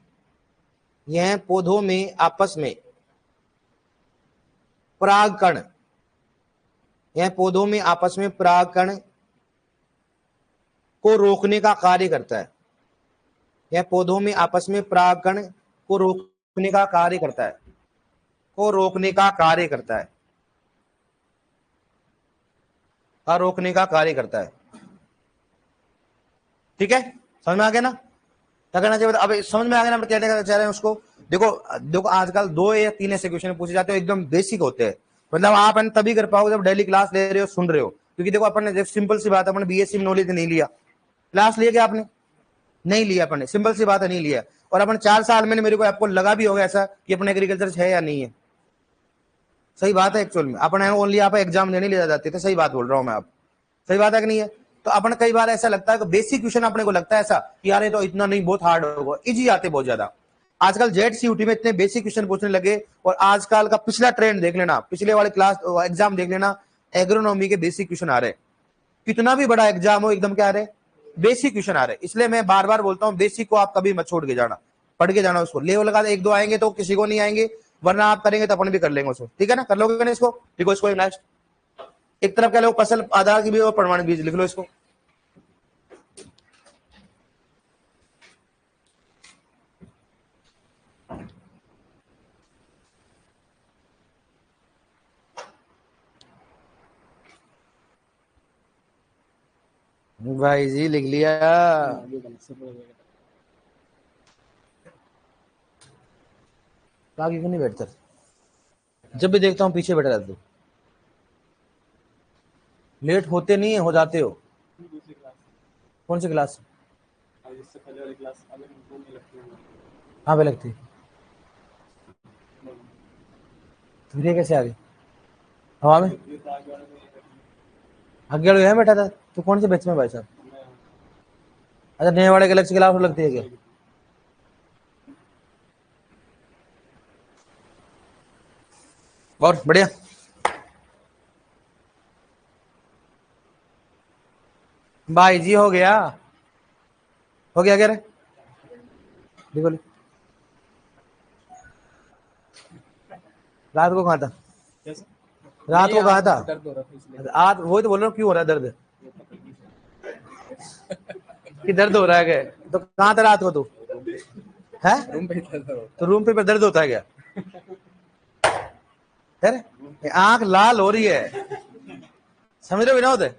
यह पौधों में आपस में परागकण, यह पौधों में आपस में परागकण को रोकने का कार्य करता है। यह पौधों में आपस में परागकण को रोकने का कार्य करता है, को रोकने का कार्य करता है, का रोकने का कार्य करता है। ठीक है, समझ में आ गया ना क्या करना चाहिए? अब समझ में आ गया ना, क्या चाह रहे हैं उसको? देखो देखो, आजकल 2 या 3 ऐसे क्वेश्चन पूछे जाते हैं, एकदम बेसिक होते हैं, मतलब आप तभी कर पाओगे जब डेली क्लास ले रहे हो, सुन रहे हो। क्योंकि देखो अपन ने, सिंपल सी बात है, अपन बीएससी में नॉलेज नहीं लिया, क्लास लिया क्या आपने? नहीं लिया अपन ने, सिंपल सी बात है, नहीं लिया। और अपन 4 साल में मेरे को आपको लगा भी होगा ऐसा कि अपन एग्रीकल्चर है या नहीं है। सही बात है, एक्चुअल में अपन ओनली आप एग्जाम देने ले जाते थे, सही बात बोल रहा हूँ मैं, आप सही बात है कि नहीं है? तो अपन कई बार ऐसा लगता है कि बेसिक क्वेश्चन अपने को लगता है ऐसा कि यार ये तो इतना नहीं, बहुत हार्ड होगा, इजी आते बहुत ज्यादा। आजकल जेट सीयूटी में इतने बेसिक क्वेश्चन पूछने लगे, और आजकल का पिछला ट्रेंड देख लेना, पिछले वाले क्लास एग्जाम देख लेना, एग्रोनॉमी के बेसिक क्वेश्चन आ रहे। कितना भी बड़ा एग्जाम हो, एकदम क्या आ रहे, बेसिक क्वेश्चन आ रहे। इसलिए मैं बार बार बोलता हूँ, बेसिक को आप कभी मत छोड़ के जाना, पढ़ के जाना उसको। लेवल लगा 1-2 आएंगे तो किसी को नहीं आएंगे, वरना आप करेंगे तो अपन भी कर लेंगे उसको, ठीक है ना? कर लोगे ना इसको? ठीक है, इसको नेक्स्ट एक तरफ क्या लो, फसल आधार की भी और प्रमाणित बीज लिख लो इसको। भाई जी लिख लिया। आगे क्यों नहीं बैठता? जब भी देखता हूँ पीछे बैठा रहता हूँ। लेट होते नहीं है, हो जाते हो। कौन सी क्लास? हाँ पे लगती। फिर ये कैसे आ गई हवा में? आगे वाले यहाँ बैठा था। तो कौन से बैच में भाई साहब? अच्छा, नए वाले के लक्ष्य क्लास लगती है क्या? और बढ़िया। भाई जी हो गया, हो गया क्या रे? देखो रात को कहा था? रात को कहा था? आज वही तो बोल रहा हूँ, क्यों हो रहा है दर्द? कि दर्द हो रहा है क्या? तो कहाँ था रात को तू? है तो रूम पे दर्द होता है क्या? अरे आंख लाल हो रही है, समझ रहे हो विनोद?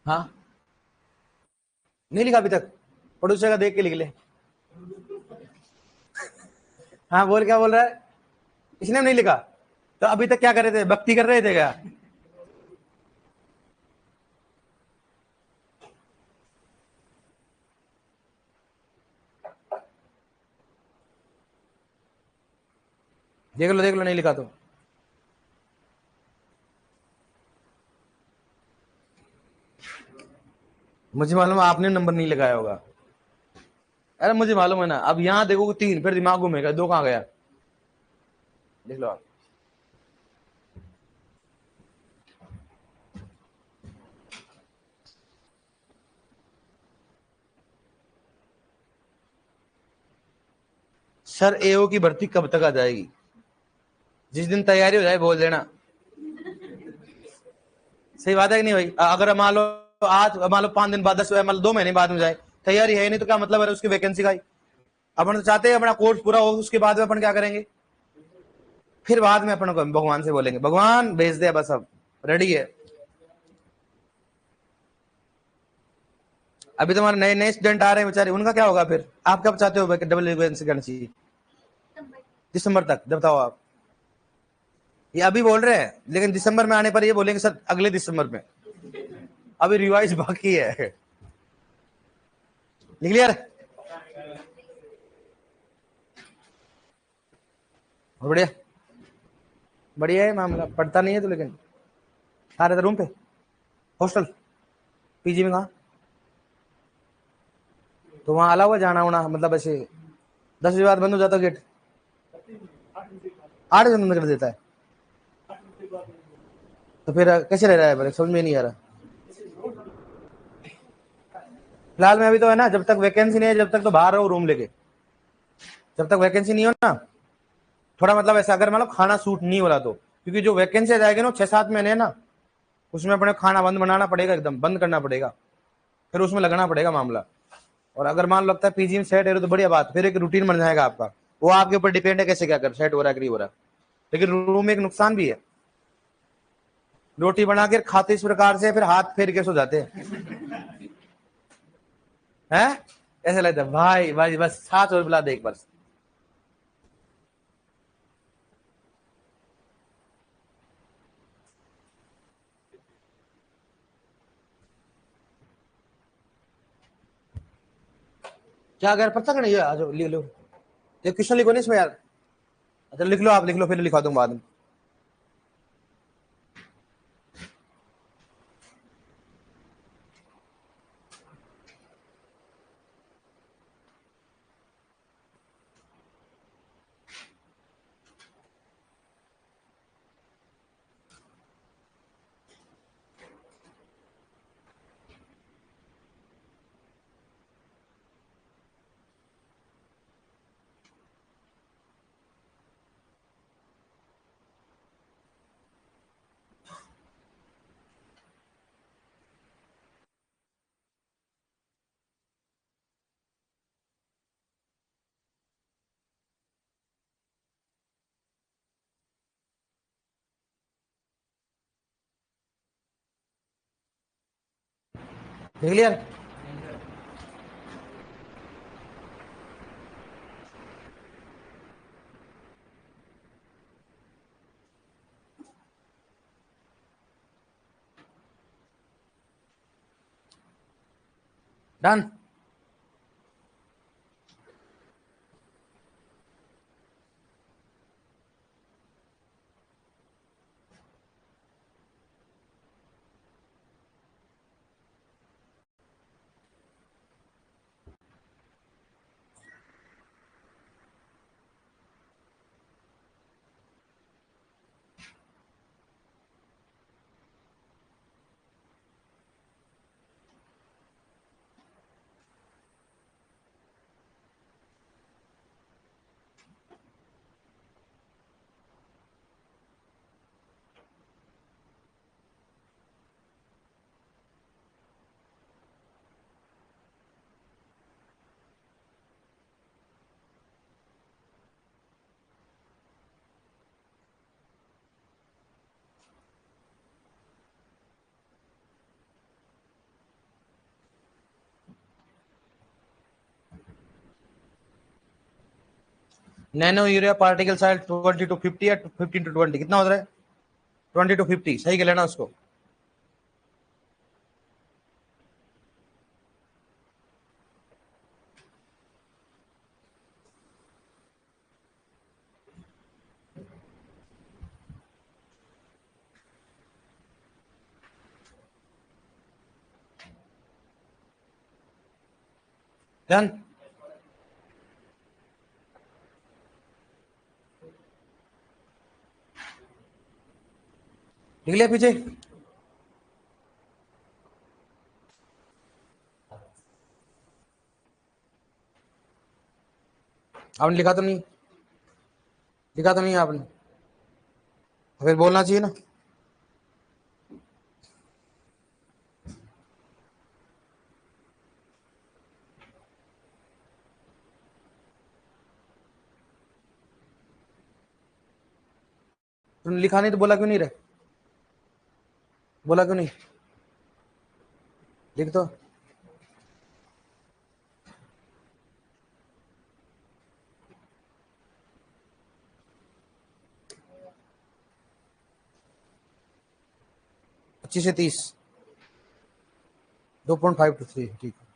हाँ, नहीं लिखा अभी तक? पड़ोसी का देख के लिख ले। हाँ बोल, क्या बोल रहा है? इसने नहीं लिखा? तो अभी तक क्या कर रहे थे, भक्ति कर रहे थे क्या? देख लो नहीं लिखा तो। मुझे मालूम है आपने नंबर नहीं लगाया होगा। अरे मुझे मालूम है ना, अब यहाँ देखो 3, फिर दिमाग घूमेगा, 2 कहाँ गया? देख लो आप। सर एओ की भर्ती कब तक आ जाएगी? जिस दिन तैयारी हो जाए बोल देना। सही बात है कि नहीं भाई? अगर मान लो आज, मान लो 5 दिन बाद, 10, मान लो 2 महीने बाद में जाए, तैयारी है नहीं तो क्या मतलब है उसकी वैकेंसी का ही? अपन तो चाहते हैं अपना कोर्स पूरा हो, उसके बाद में अपन क्या करेंगे? फिर बाद में अपन को भगवान से बोलेंगे, भगवान भेज दे, बस अब रेडी है। अभी तुम्हारे नए नए स्टूडेंट आ रहे हैं बेचारे, उनका क्या होगा फिर? आप कब चाहते हो डबल वैकेंसी करनी चाहिए? दिसंबर तक? जब बताओ आप। ये अभी बोल रहे हैं, लेकिन दिसंबर में आने पर ये बोलेंगे सर अगले दिसंबर में। अभी रिवाइज बाकी है। लिख लिया? बढ़िया, बढ़िया है मामला। पढ़ता नहीं है तो, लेकिन कहाँ रहता? रूम पे? हॉस्टल? पीजी में? कहाँ? तो वहां अलावा जाना होना, मतलब ऐसे 10 बजे बाद बंद हो जाता गेट? 8 बजे बंद कर देता है? तो फिर कैसे रह रहा है भाई, समझ में नहीं आ रहा। फिलहाल में अभी तो है ना, जब तक वैकेंसी नहीं है जब तक तो बाहर रहो रूम लेके। जब तक वैकेंसी नहीं हो ना, थोड़ा मतलब ऐसा, अगर मतलब खाना सूट नहीं हो रहा तो, क्योंकि जो वैकेंसी आ जाएगी ना 6-7 महीने ना, उसमें अपने खाना बंद बनाना पड़ेगा, एकदम बंद करना पड़ेगा। फिर उसमें लगना पड़ेगा मामला। और अगर मान लो लगता है पीजी में सेट है तो बढ़िया बात, फिर एक रूटीन बन जाएगा आपका। वो आपके ऊपर डिपेंड है कैसे क्या कर, सेट हो रहा है कि नहीं हो रहा। लेकिन रूम में एक नुकसान भी है, रोटी बना के खाते इस प्रकार से फिर हाथ फेर के सो जाते हैं। ऐसे लगता है भाई भाई बस साथ और बुला दे एक बार। क्या अगर पता नहीं है, आ जाओ लिख लो। ये क्वेश्चन लिखो नहीं इसमें यार। अच्छा लिख लो, आप लिख लो फिर लिखा दूंगा बाद में। देख लिया। Done. Nano urea particle size 20 to 50 या 15 to 20 कितना होता है? 20 to 50 सही कर लेना उसको। डन। लिख लिया पीछे। आपने लिखा तो नहीं? लिखा तो नहीं आपने? फिर बोलना चाहिए ना। तुमने लिखा नहीं तो बोला क्यों नहीं रहे? बोला क्यों नहीं? लिख तो। पच्चीस से 30। 2.5 to 3 ठीक है।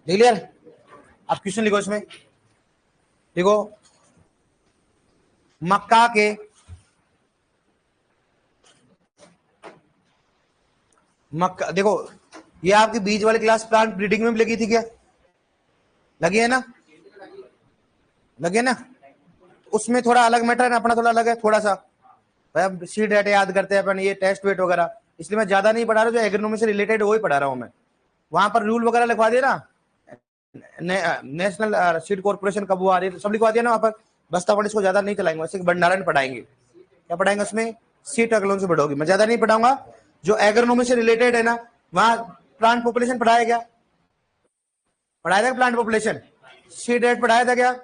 क्लियर? अब क्वेश्चन लिखो इसमें, देखो मक्का के मक्का, देखो ये आपकी बीज वाली क्लास प्लांट ब्रीडिंग में भी लगी थी क्या? लगी है ना? लगे ना? उसमें थोड़ा अलग मैटर है ना, अपना थोड़ा अलग है थोड़ा सा। भाई अब सीड रेट याद करते हैं अपन, ये टेस्ट वेट वगैरह, इसलिए मैं ज्यादा नहीं पढ़ा रहा, जो एग्रोनॉमी से रिलेटेड वही पढ़ा रहा हूँ मैं। वहां पर रूल वगैरह लिखवा दिया ना, नेशनल सीड कॉर्पोरेशन कब वो आ रही है, सब लिखवा दिया ना वहां पर। बस अपन इसको ज्यादा नहीं चलाएंगे, वैसे भंडारण पढ़ाएंगे। क्या पढ़ाएंगे उसमें? सीड टेक्नोलॉजी पढ़ोगी, मैं ज्यादा नहीं पढ़ाऊंगा। जो एग्रोनॉमी से रिलेटेड है ना, वहां प्लांट पॉपुलेशन पढ़ाया गया, पढ़ाया था प्लांट पॉपुलेशन, सीड रेट पढ़ाया था क्या?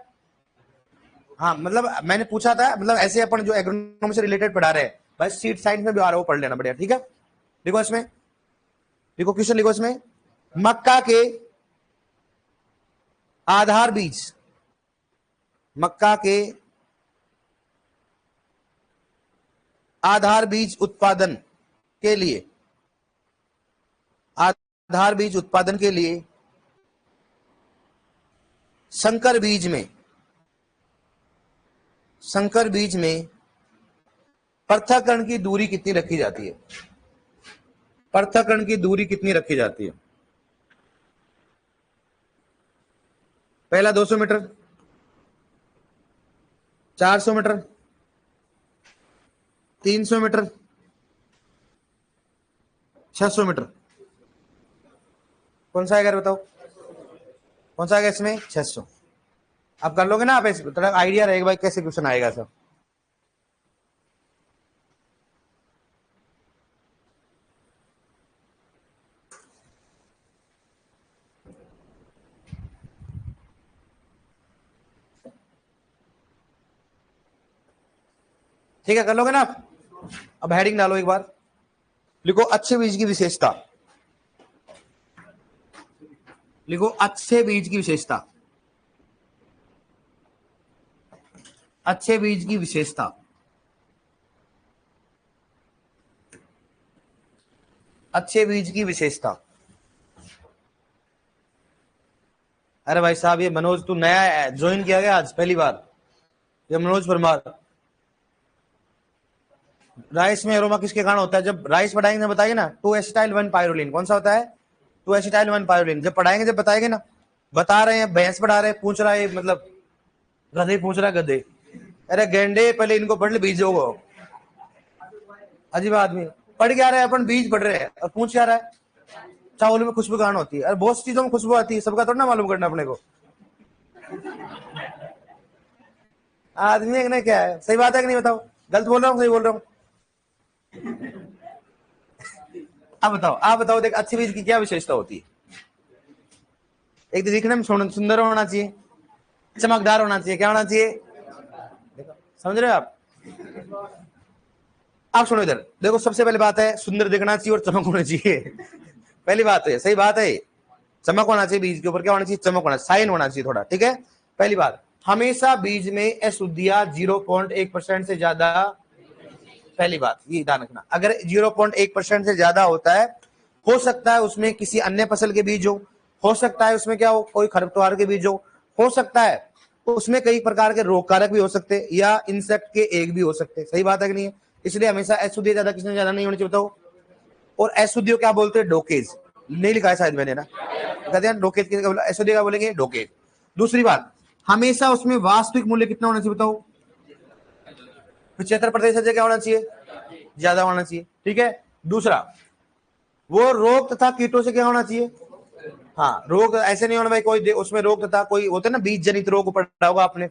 हाँ, मतलब मैंने पूछा था, मतलब ऐसे अपन जो एग्रोनॉमी से रिलेटेड पढ़ा रहे हैं, बस सीड साइंस में भी आ रहा है, वो पढ़ लेना बढ़िया, ठीक है? देखो इसमें, देखो क्वेश्चन लिखो इसमें, मक्का के आधार बीज, मक्का के आधार बीज उत्पादन के लिए, आधार बीज उत्पादन के लिए संकर बीज में, संकर बीज में पृथक्करण की दूरी कितनी रखी जाती है? पृथक्करण की दूरी कितनी रखी जाती है? पहला 200 मीटर, 400 मीटर, 300 मीटर, 600 मीटर, कौन सा आएगा बताओ? कौन सा आएगा इसमें? 600। आप कर लोगे ना, आप थोड़ा आइडिया रहेगा भाई कैसे क्वेश्चन आएगा सब। ठीक है, कर लोगे ना आप? अब हेडिंग डालो एक बार, लिखो अच्छे बीज की विशेषता, लिखो अच्छे बीज की विशेषता, अच्छे बीज की विशेषता। अच्छे बीज की विशेषता। अरे भाई साहब, ये मनोज तू नया ज्वाइन किया गया आज पहली बार? ये मनोज परमार। राइस में एरोमा किसके कारण होता है? जब राइस पढ़ाएंगे बताइए ना, 2-एसिटाइल-1-पायरोलिन, कौन सा होता है? 2-एसिटाइल-1-पायरोलिन। जब पढ़ाएंगे, जब बताएंगे ना, बता रहे हैं, भैंस पढ़ा रहे हैं, पूछ रहा है, मतलब गधे पूछ रहा है, गधे। अरे गेंडे, पहले इनको पढ़ ले बीजों को। अजीब आदमी, पढ़ क्या रहे हैं अपन? बीज पढ़ रहे हैं, और पूछ क्या रहा है? चावल में खुशबू कहाँ होती है? अरे बहुत चीजों में खुशबू आती है, सबका थोड़ा ना मालूम करना अपने को। आदमी ने क्या है, सही बात है कि नहीं बताओ? गलत बोल रहा हूँ, सही बोल रहा हूँ? अब बताओ, आप बताओ, देख अच्छी बीज की क्या विशेषता होती है? एक तो दिखने में सुंदर होना चाहिए, चमकदार होना चाहिए, क्या होना चाहिए? समझ रहे हो आप? आप सुनो इधर, देखो सबसे पहली बात है, सुंदर दिखना चाहिए और चमक होनी चाहिए। पहली बात है, सही बात है, चमक होना चाहिए बीज के ऊपर, क्या होना चाहिए? चमक होना, साइन होना चाहिए थोड़ा, ठीक है? पहली बात, हमेशा बीज में अशुद्धियां 0.1% से ज्यादा, पहली बात ये ध्यान रखना, अगर 0.1% से ज्यादा होता है, हो सकता है उसमें किसी अन्य फसल के बीज हो सकता है उसमें क्या हो, कोई खरपतवार के बीज हो सकता है उसमें कई प्रकार के रोग कारक भी हो सकते हैं, या इंसेक्ट के एग भी हो सकते हैं। सही बात है कि नहीं है? इसलिए हमेशा अशुद्धि ज्यादा, किसने ज्यादा नहीं होनी चाहिए बताओ? और अशुद्धियों क्या बोलते हैं? डोकेज। नहीं लिखा है शायद मैंने ना, डोकेज की अशुद्धि क्या बोलेंगे? डोकेज। दूसरी बात, हमेशा उसमें वास्तविक मूल्य कितना होना चाहिए बताओ? 75% से क्या होना चाहिए? ज्यादा होना चाहिए, ठीक है? दूसरा, वो रोग तथा कीटों से क्या होना चाहिए? हाँ, रोग ऐसे नहीं होना भाई, कोई उसमें रोग तथा कोई होते ना बीज जनित रोग पढ़ा होगा आपने,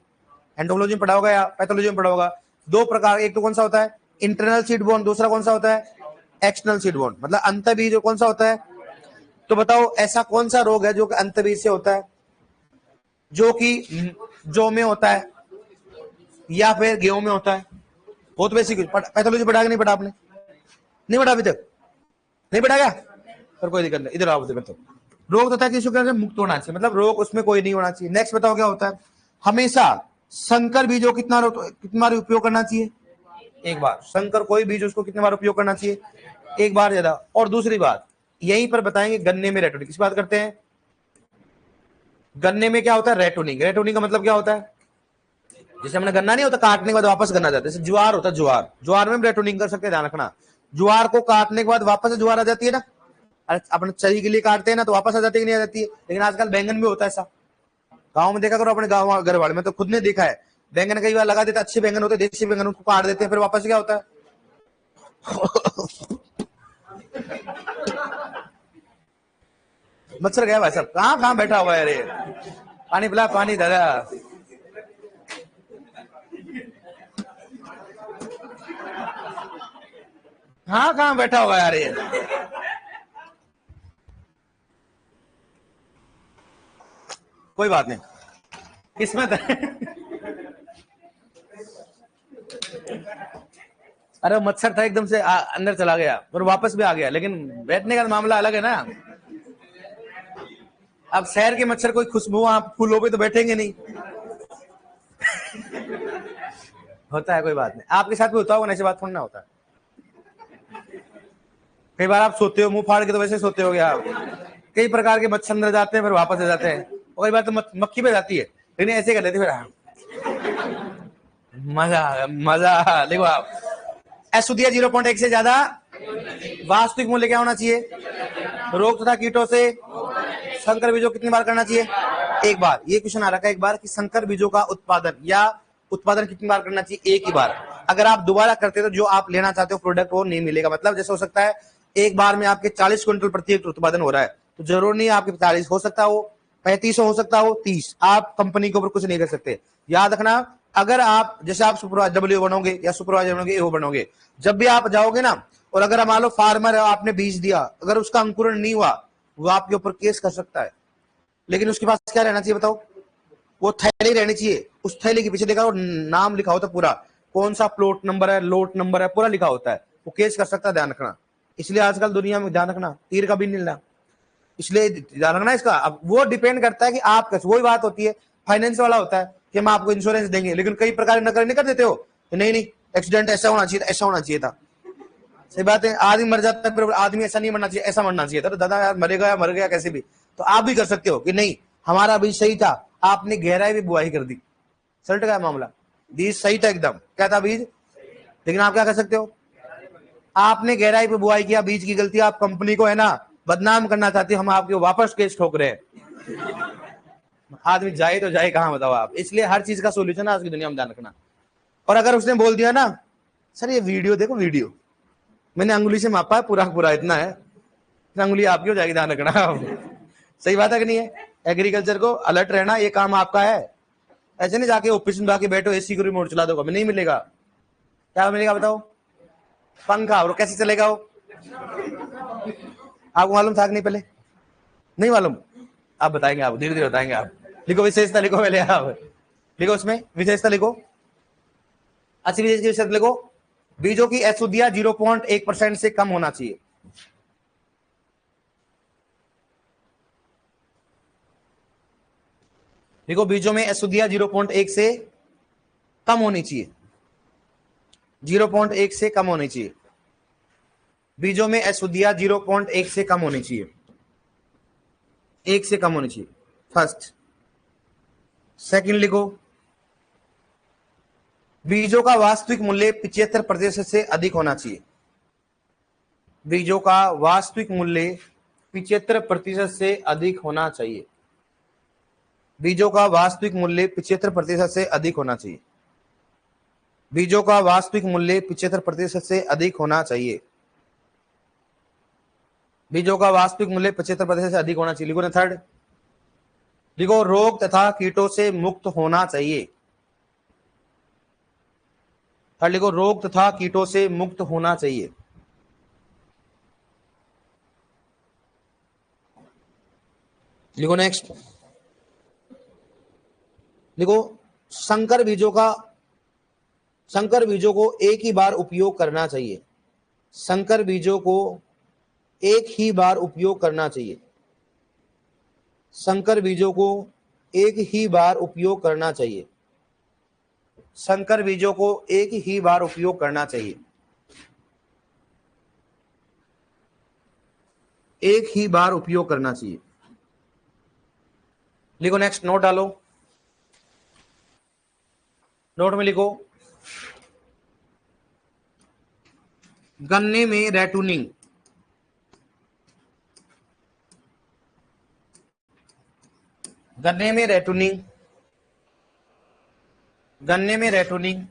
एंटोलॉजी में पढ़ा होगा या पैथोलॉजी में पढ़ा होगा। दो प्रकार, एक तो कौन सा होता है? इंटरनल सीड बोर्न, दूसरा कौन सा होता है? एक्सटर्नल सीड बोर्न, मतलब अंत बीज कौन सा होता है? तो बताओ ऐसा कौन सा रोग है जो कि अंत बीज से होता है? जो कि जौ में होता है या फिर गेहूं में होता है? बहुत बेसिक। पैथोलॉजी पढ़ा कि नहीं पढ़ा आपने? नहीं पढ़ा अभी तक? नहीं पढ़ा क्या? पर कोई दिक्कत नहीं, इधर आओ, दिक्कत। रोग तथा किसी से मुक्त होना चाहिए, मतलब रोग उसमें कोई नहीं होना चाहिए। नेक्स्ट बताओ क्या होता है? हमेशा संकर बीजों कितना बार उपयोग करना चाहिए? एक बार। संकर कोई बीज उसको कितने बार उपयोग करना चाहिए? एक बार ज्यादा। और दूसरी बात यहीं पर बताएंगे, गन्ने में रेटोडी किस बात करते हैं? गन्ने में क्या होता है? रेटोनिंग। रेटोनिंग का मतलब क्या होता है? जैसे हमने गन्ना नहीं होता काटने के बाद वापस गन्ना जाता है, जैसे ज्वार होता है, ज्वार, ज्वार में रेटोनिंग कर सकते हैं, ध्यान रखना। ज्वार को काटने के बाद वापस ज्वार आ जाती है ना, अपने चरी के लिए काटते हैं ना तो वापस आ जाती है, नहीं आ जाती है? लेकिन आजकल बैंगन भी होता है ऐसा, गाँव में देखा करो, अपने गाँव घर वाले में तो खुद ने देखा है, बैंगन कई बार लगा देते, अच्छे बैंगन होते, देसी बैंगन, उनको काट देते हैं, फिर वापस क्या होता है? मच्छर गया भाई साहब, कहाँ कहाँ बैठा हुआ है? अरे पानी पिला, पानी दादा। हाँ कहाँ बैठा हुआ है यार ये? कोई बात नहीं, किस्मत है। अरे मच्छर था एकदम से अंदर चला गया और वापस भी आ गया, लेकिन बैठने का मामला अलग है ना। अब शहर के मच्छर कोई खुशबू फूलों पे तो बैठेंगे नहीं। होता है, कोई बात नहीं, आपके साथ भी होता होगा, ऐसी बात थोड़ी ना होता है। कई बार आप सोते हो मुंह फाड़ के, तो वैसे सोते हो आप, कई प्रकार के मच्छर अंदर जाते हैं फिर वापस आ जाते हैं, और कई बार तो मक्खी पे जाती है, लेकिन ऐसे कर लेते फिर। मजा मजा। देखो आप, एसुदिया 0.1 से ज्यादा, वास्तविक मूल्य क्या होना चाहिए? रोग तथा कीटों से संकर बीजों कितनी बार करना चाहिए? एक बार। ये क्वेश्चन आ रखा है एक बार कि संकर बीजों का उत्पादन या उत्पादन कितनी बार करना चाहिए? एक ही बार। अगर आप दोबारा करते तो जो आप लेना चाहते हो प्रोडक्ट वो नहीं मिलेगा। मतलब जैसे हो सकता है एक बार में आपके 40 क्विंटल प्रति हेक्टेयर उत्पादन हो रहा है, तो जरूर नहीं आपके 40 हो सकता हो, 35 हो सकता हो, 30। आप कंपनी के ऊपर कुछ नहीं कर सकते। याद रखना, अगर आप जैसे आप सुपरवाइजर डब्ल्यू बनोगे या सुपरवाइजर बनोगे, ए बनोगे, जब भी आप जाओगे ना, और अगर मान लो फार्मर है, आपने बीज दिया, अगर उसका अंकुरण नहीं हुआ, वो आपके ऊपर केस कर सकता है। लेकिन उसके पास क्या रहना चाहिए बताओ? वो थैली रहनी चाहिए, उस थैली के पीछे देखा और नाम लिखा होता पूरा, कौन सा प्लॉट नंबर है, लोट नंबर है, पूरा लिखा होता है, वो केस कर सकता है, ध्यान रखना। इसलिए आजकल दुनिया में ध्यान रखना, तीर का भी नहीं मिलना, इसलिए ध्यान रखना इसका। अब वो डिपेंड करता है कि आप कैसे, वही बात होती है, फाइनेंस वाला होता है कि हम आपको इंश्योरेंस देंगे, लेकिन कई प्रकार नकल नहीं कर देते हो, नहीं नहीं एक्सीडेंट ऐसा होना चाहिए, ऐसा होना चाहिए था। सही बात है, आदमी मर जाता है, फिर आदमी ऐसा नहीं मरना चाहिए, ऐसा मरना चाहिए था, तो दादा यार मरेगा या मर गया कैसे भी, तो आप भी कर सकते हो कि नहीं हमारा बीज सही था, आपने गहराई भी बुआई कर दी, सल्ट गया मामला, बीज सही था एकदम, क्या था बीज, लेकिन आप क्या कर सकते हो? आपने गहराई पे बुआई किया, बीज की गलती, आप कंपनी को है ना बदनाम करना चाहते, हम आपके वापस केस ठोक रहे हैं। आदमी जाए तो जाए कहां बताओ आप। इसलिए हर चीज का सोल्यूशन आज की दुनिया में ध्यान रखना। और अगर उसने बोल दिया ना सर ये वीडियो देखो, वीडियो मैंने अंगुली से मापा है, पूरा पूरा इतना है, अंगुली आपकी हो जाएगी, ध्यान रखना। सही बात है कि नहीं है? एग्रीकल्चर को अलर्ट रहना, ये काम आपका है। ऐसे नहीं जाके ऑफिस में जाके बैठो एसी को रिमोट चला दो, नहीं मिलेगा। क्या मिलेगा बताओ? पंखा। और कैसे चलेगा वो? आपको मालूम था कि नहीं पहले? नहीं मालूम? आप बताएंगे, आप धीरे धीरे बताएंगे। आप लिखो विशेषता, लिखो पहले, आप लिखो उसमें विशेषता लिखो, अच्छी विशेषता लिखो। बीजों की अशुद्धियां 0.1% से कम होना चाहिए। देखो बीजों में अशुद्धियां 0.1 से कम होनी चाहिए, 0.1 से कम होनी चाहिए। बीजों में अशुद्धियां 0.1 से कम होनी चाहिए, 1 से कम होनी चाहिए, फर्स्ट। सेकंड लिखो, बीजों का वास्तविक मूल्य 75% से अधिक होना चाहिए। बीजों का वास्तविक मूल्य 75% से अधिक होना चाहिए। बीजों का वास्तविक मूल्य 75% से अधिक होना चाहिए। बीजों का वास्तविक मूल्य 75% से अधिक होना चाहिए। बीजों का वास्तविक मूल्य 75% से अधिक होना चाहिए। लिखो ना थर्ड, लिखो रोग तथा कीटों से मुक्त होना चाहिए। थर्ड लिखो रोग तथा कीटों से मुक्त होना चाहिए। लिखो नेक्स्ट, लिखो संकर बीजों का, संकर बीजों को एक ही बार उपयोग करना चाहिए। संकर बीजों को एक ही बार उपयोग करना चाहिए। संकर बीजों को एक ही बार उपयोग करना चाहिए। संकर बीजों को एक ही बार उपयोग करना चाहिए। एक ही बार उपयोग करना चाहिए। लिखो नेक्स्ट, नोट डालो, नोट में लिखो गन्ने में रेटूनिंग, गन्ने में रेटूनिंग, गन्ने में रेटूनिंग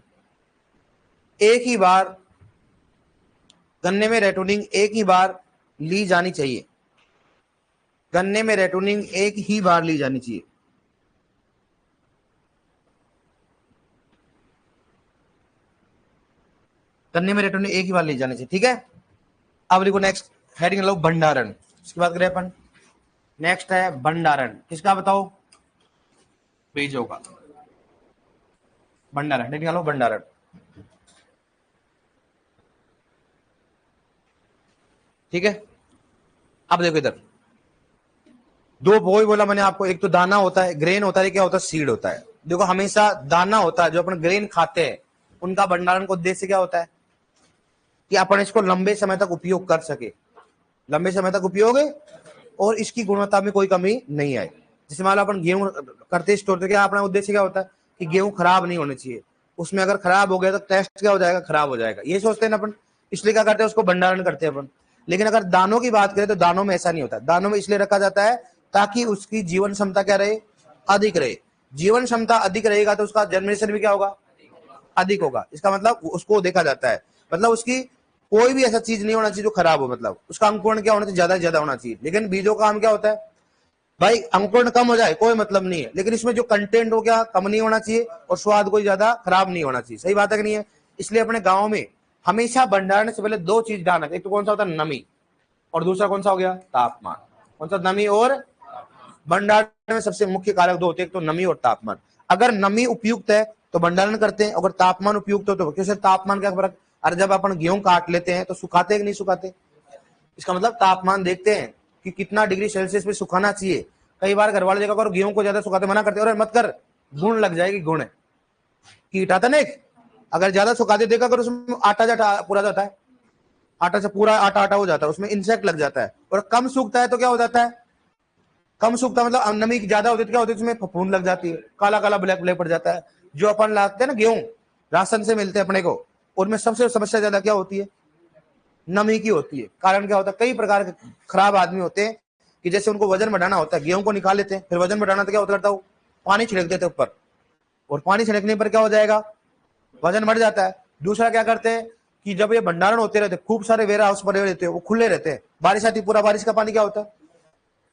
एक ही बार, गन्ने में रेटूनिंग एक ही बार ली जानी चाहिए, गन्ने में रेटूनिंग एक ही बार ली जानी चाहिए। गन्ने में रेटूनिंग एक ही बार ली जानी चाहिए, ठीक है। अब लिखो नेक्स्ट हेडिंग लो भंडारण, इसकी बात करें अपन। नेक्स्ट है भंडारण, किसका बताओ, बीजों का भंडारण, हेडिंग लो भंडारण। ठीक है, अब देखो इधर दो वो बोला मैंने आपको, एक तो दाना होता है, ग्रेन होता है, क्या होता है, सीड होता है। देखो हमेशा दाना होता है जो अपन ग्रेन खाते हैं, उनका भंडारण का उद्देश्य क्या होता है कि अपन इसको लंबे समय तक उपयोग कर सके, लंबे समय तक उपयोग है और इसकी गुणवत्ता में कोई कमी नहीं आए। जैसे मान लो अपन गेहूं करते स्टोर, तो क्या अपना उद्देश्य क्या होता है कि गेहूं खराब नहीं होने चाहिए, उसमें अगर खराब हो गया तो टेस्ट क्या हो जाएगा, खराब हो जाएगा, ये सोचते हैं ना अपन, इसलिए क्या करते हैं, उसको भंडारण करते हैं अपन। लेकिन अगर दानों की बात करें तो दानों में ऐसा नहीं होता, दानों में इसलिए रखा जाता है ताकि उसकी जीवन क्षमता क्या रहे, अधिक रहे। जीवन क्षमता अधिक रहेगा तो उसका जनरेशन भी क्या होगा, अधिक होगा। इसका मतलब उसको देखा जाता है, मतलब उसकी कोई भी ऐसा चीज नहीं होना चाहिए जो खराब हो, मतलब उसका अंकुरण क्या होना चाहिए, ज्यादा से ज्यादा होना चाहिए। लेकिन बीजों का काम क्या होता है भाई, अंकुरण कम हो जाए कोई मतलब नहीं है, लेकिन इसमें जो कंटेंट हो क्या कम नहीं होना चाहिए और स्वाद कोई ज्यादा खराब नहीं होना चाहिए। सही बात है कि नहीं है। इसलिए अपने गांव में हमेशा भंडारण से पहले दो चीज ध्यान रखें, एक तो कौन सा होता है, नमी, और दूसरा कौन सा हो गया, तापमान। कौन सा, नमी और भंडारण में सबसे मुख्य कारक दो होते हैं, एक तो नमी और तापमान। अगर नमी उपयुक्त है तो भंडारण करते हैं, अगर तापमान उपयुक्त हो तो क्योंकि तापमान का फर्क, अरे जब अपन गेहूं काट लेते हैं तो सुखाते हैं कि नहीं सुखाते, इसका मतलब तापमान देखते हैं कि कितना डिग्री सेल्सियस पे सुखाना चाहिए। कई बार घर वाले जगह गेहूं को ज्यादा सुखाते मना करते हैं, और मत कर, गुण लग जाएगी, गुण कीट आता ना एक, अगर ज्यादा सुखाते देखा कर उसमें आटा जाटा पूरा जाता है, आटा से पूरा आटा आटा हो जाता है, उसमें इंसेक्ट लग जाता है। और कम सूखता है तो क्या हो जाता है, कम सूखता मतलब नमी ज्यादा होती है तो क्या होती है, उसमें फफूंद लग जाती है, काला काला ब्लैक ब्लैक पड़ जाता है। जो अपन लाते हैं ना गेहूं, राशन से मिलते हैं अपने को, उनमें सबसे समस्या ज्यादा क्या होती है, नमी की होती है। कारण क्या होता है, कई प्रकार के खराब आदमी होते हैं कि जैसे उनको वजन बढ़ाना होता है, गेहूं को निकाल लेते हैं, फिर वजन बढ़ाना तो क्या होता है, पानी छिड़क देते हैं ऊपर, और पानी छिड़कने पर क्या हो जाएगा, वजन बढ़ जाता है। दूसरा क्या करते हैं कि जब ये भंडारण होते रहते, खूब सारे वेयर हाउस भरे रहते हैं, वो खुले रहते हैं, बारिश आती पूरा बारिश का पानी क्या होता है,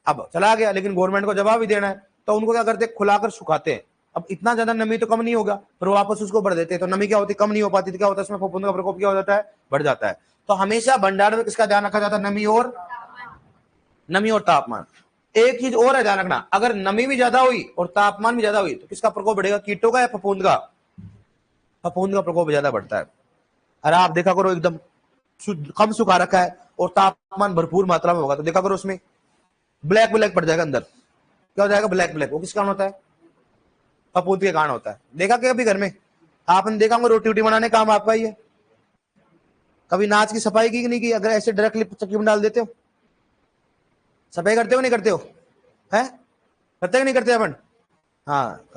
अब चला गया, लेकिन गवर्नमेंट को जवाब भी देना है, तो उनको क्या करते हैं, खुलाकर सुखाते हैं। अब इतना ज्यादा नमी तो कम नहीं होगा, फिर वापस उसको भर देते हैं, तो नमी क्या होती है, कम नहीं हो पाती, तो क्या होता है, उसमें फफूंद का प्रकोप क्या हो जाता है, बढ़ जाता है। तो हमेशा भंडारण में किसका ध्यान रखा जाता है, नमी और तापमान। एक चीज और है ध्यान रखना, अगर नमी भी ज्यादा हुई और तापमान भी ज्यादा हुई तो किसका प्रकोप बढ़ेगा, कीटों का या फफूंद का, फफूंद का प्रकोप ज्यादा बढ़ता है। अरे आप देखा करो एकदम कम सुखा रखा है और तापमान भरपूर मात्रा में होगा तो देखा करो उसमें ब्लैक ब्लैक पड़ जाएगा अंदर, क्या हो जाएगा, ब्लैक ब्लैक। वो किस कारण होता है, फफूंद के कारण होता है। देखा क्या अभी घर में आपने देखा होगा, रोटी वोटी बनाने काम आपका ही है। कभी नाच की सफाई की नहीं की, अगर ऐसे डायरेक्टली चक्की में डाल देते हो, सफाई करते हो नहीं करते हो, है करते नहीं करते अपन, हाँ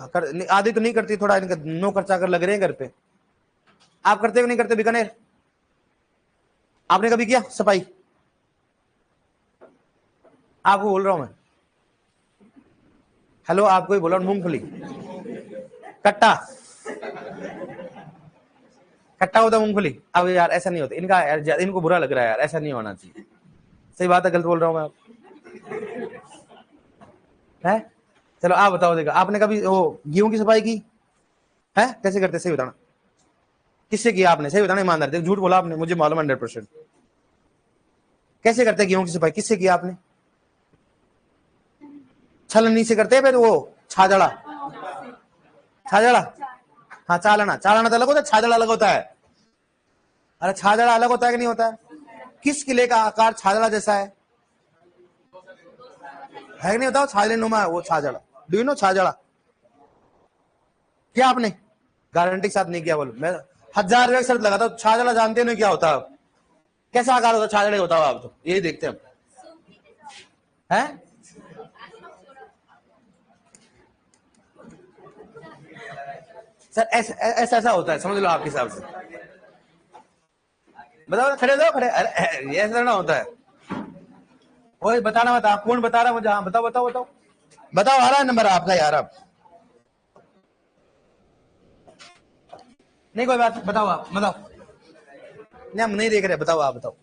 आधी तो नहीं करती, थोड़ा इनका नो खर्चा कर लग रहे हैं घर पे। आप करते हो नहीं करते बीकानेर, आपने कभी किया सफाई, आपको बोल रहा हूं मैं, हेलो आपको ही बोल रहा हूं, मूंगफली कट्टा, कट्टा होता मूंगफली। अब यार ऐसा नहीं होता इनका यार, इनको बुरा लग रहा है यार, ऐसा नहीं होना चाहिए। सही बात है, गलत बोल रहा हूं मैं है। चलो आप बताओ, देखा आपने कभी वो गेहूं की सफाई की है, कैसे करते सही बताना, किससे किया आपने, सही बताना ईमानदार, देख झूठ बोला आपने, मुझे मालूम 100%। कैसे करते गेहूं की सफाई, किससे किया आपने, छलनी से करते हैं, फिर वो छाजड़ा, छाजड़ा, हाँ चालाना, चालाना तो अलग होता है, छाजड़ा अलग होता है। अरे छाजड़ा अलग होता है कि नहीं होता है, किस किले का आकार छाजड़ा जैसा है कि नहीं, बताओ, छाजड़े नुमा है वो छाजड़ा, डू यू नो छाजड़ा, क्या आपने गारंटी के साथ नहीं किया, बोलो मैं 1000 रुपए शर्त लगाता हूँ, छाजड़ा जानते नहीं क्या होता, कैसा आकार होता, छाजड़े होता हो आप, तो यही देखते हैं, है सर ऐसा ऐसा ऐसा होता है, समझ लो आपके हिसाब से। बताओ, खड़े हो, खड़े। अरे ये ऐसा ना होता है। कोई बताना मत, आप कौन बता रहा मुझे? हाँ बताओ बताओ बताओ बताओ, आ रहा है नंबर आपका यार। आप नहीं कोई बात, बताओ आप बताओ। नहीं हम नहीं देख रहे, बताओ आप बताओ।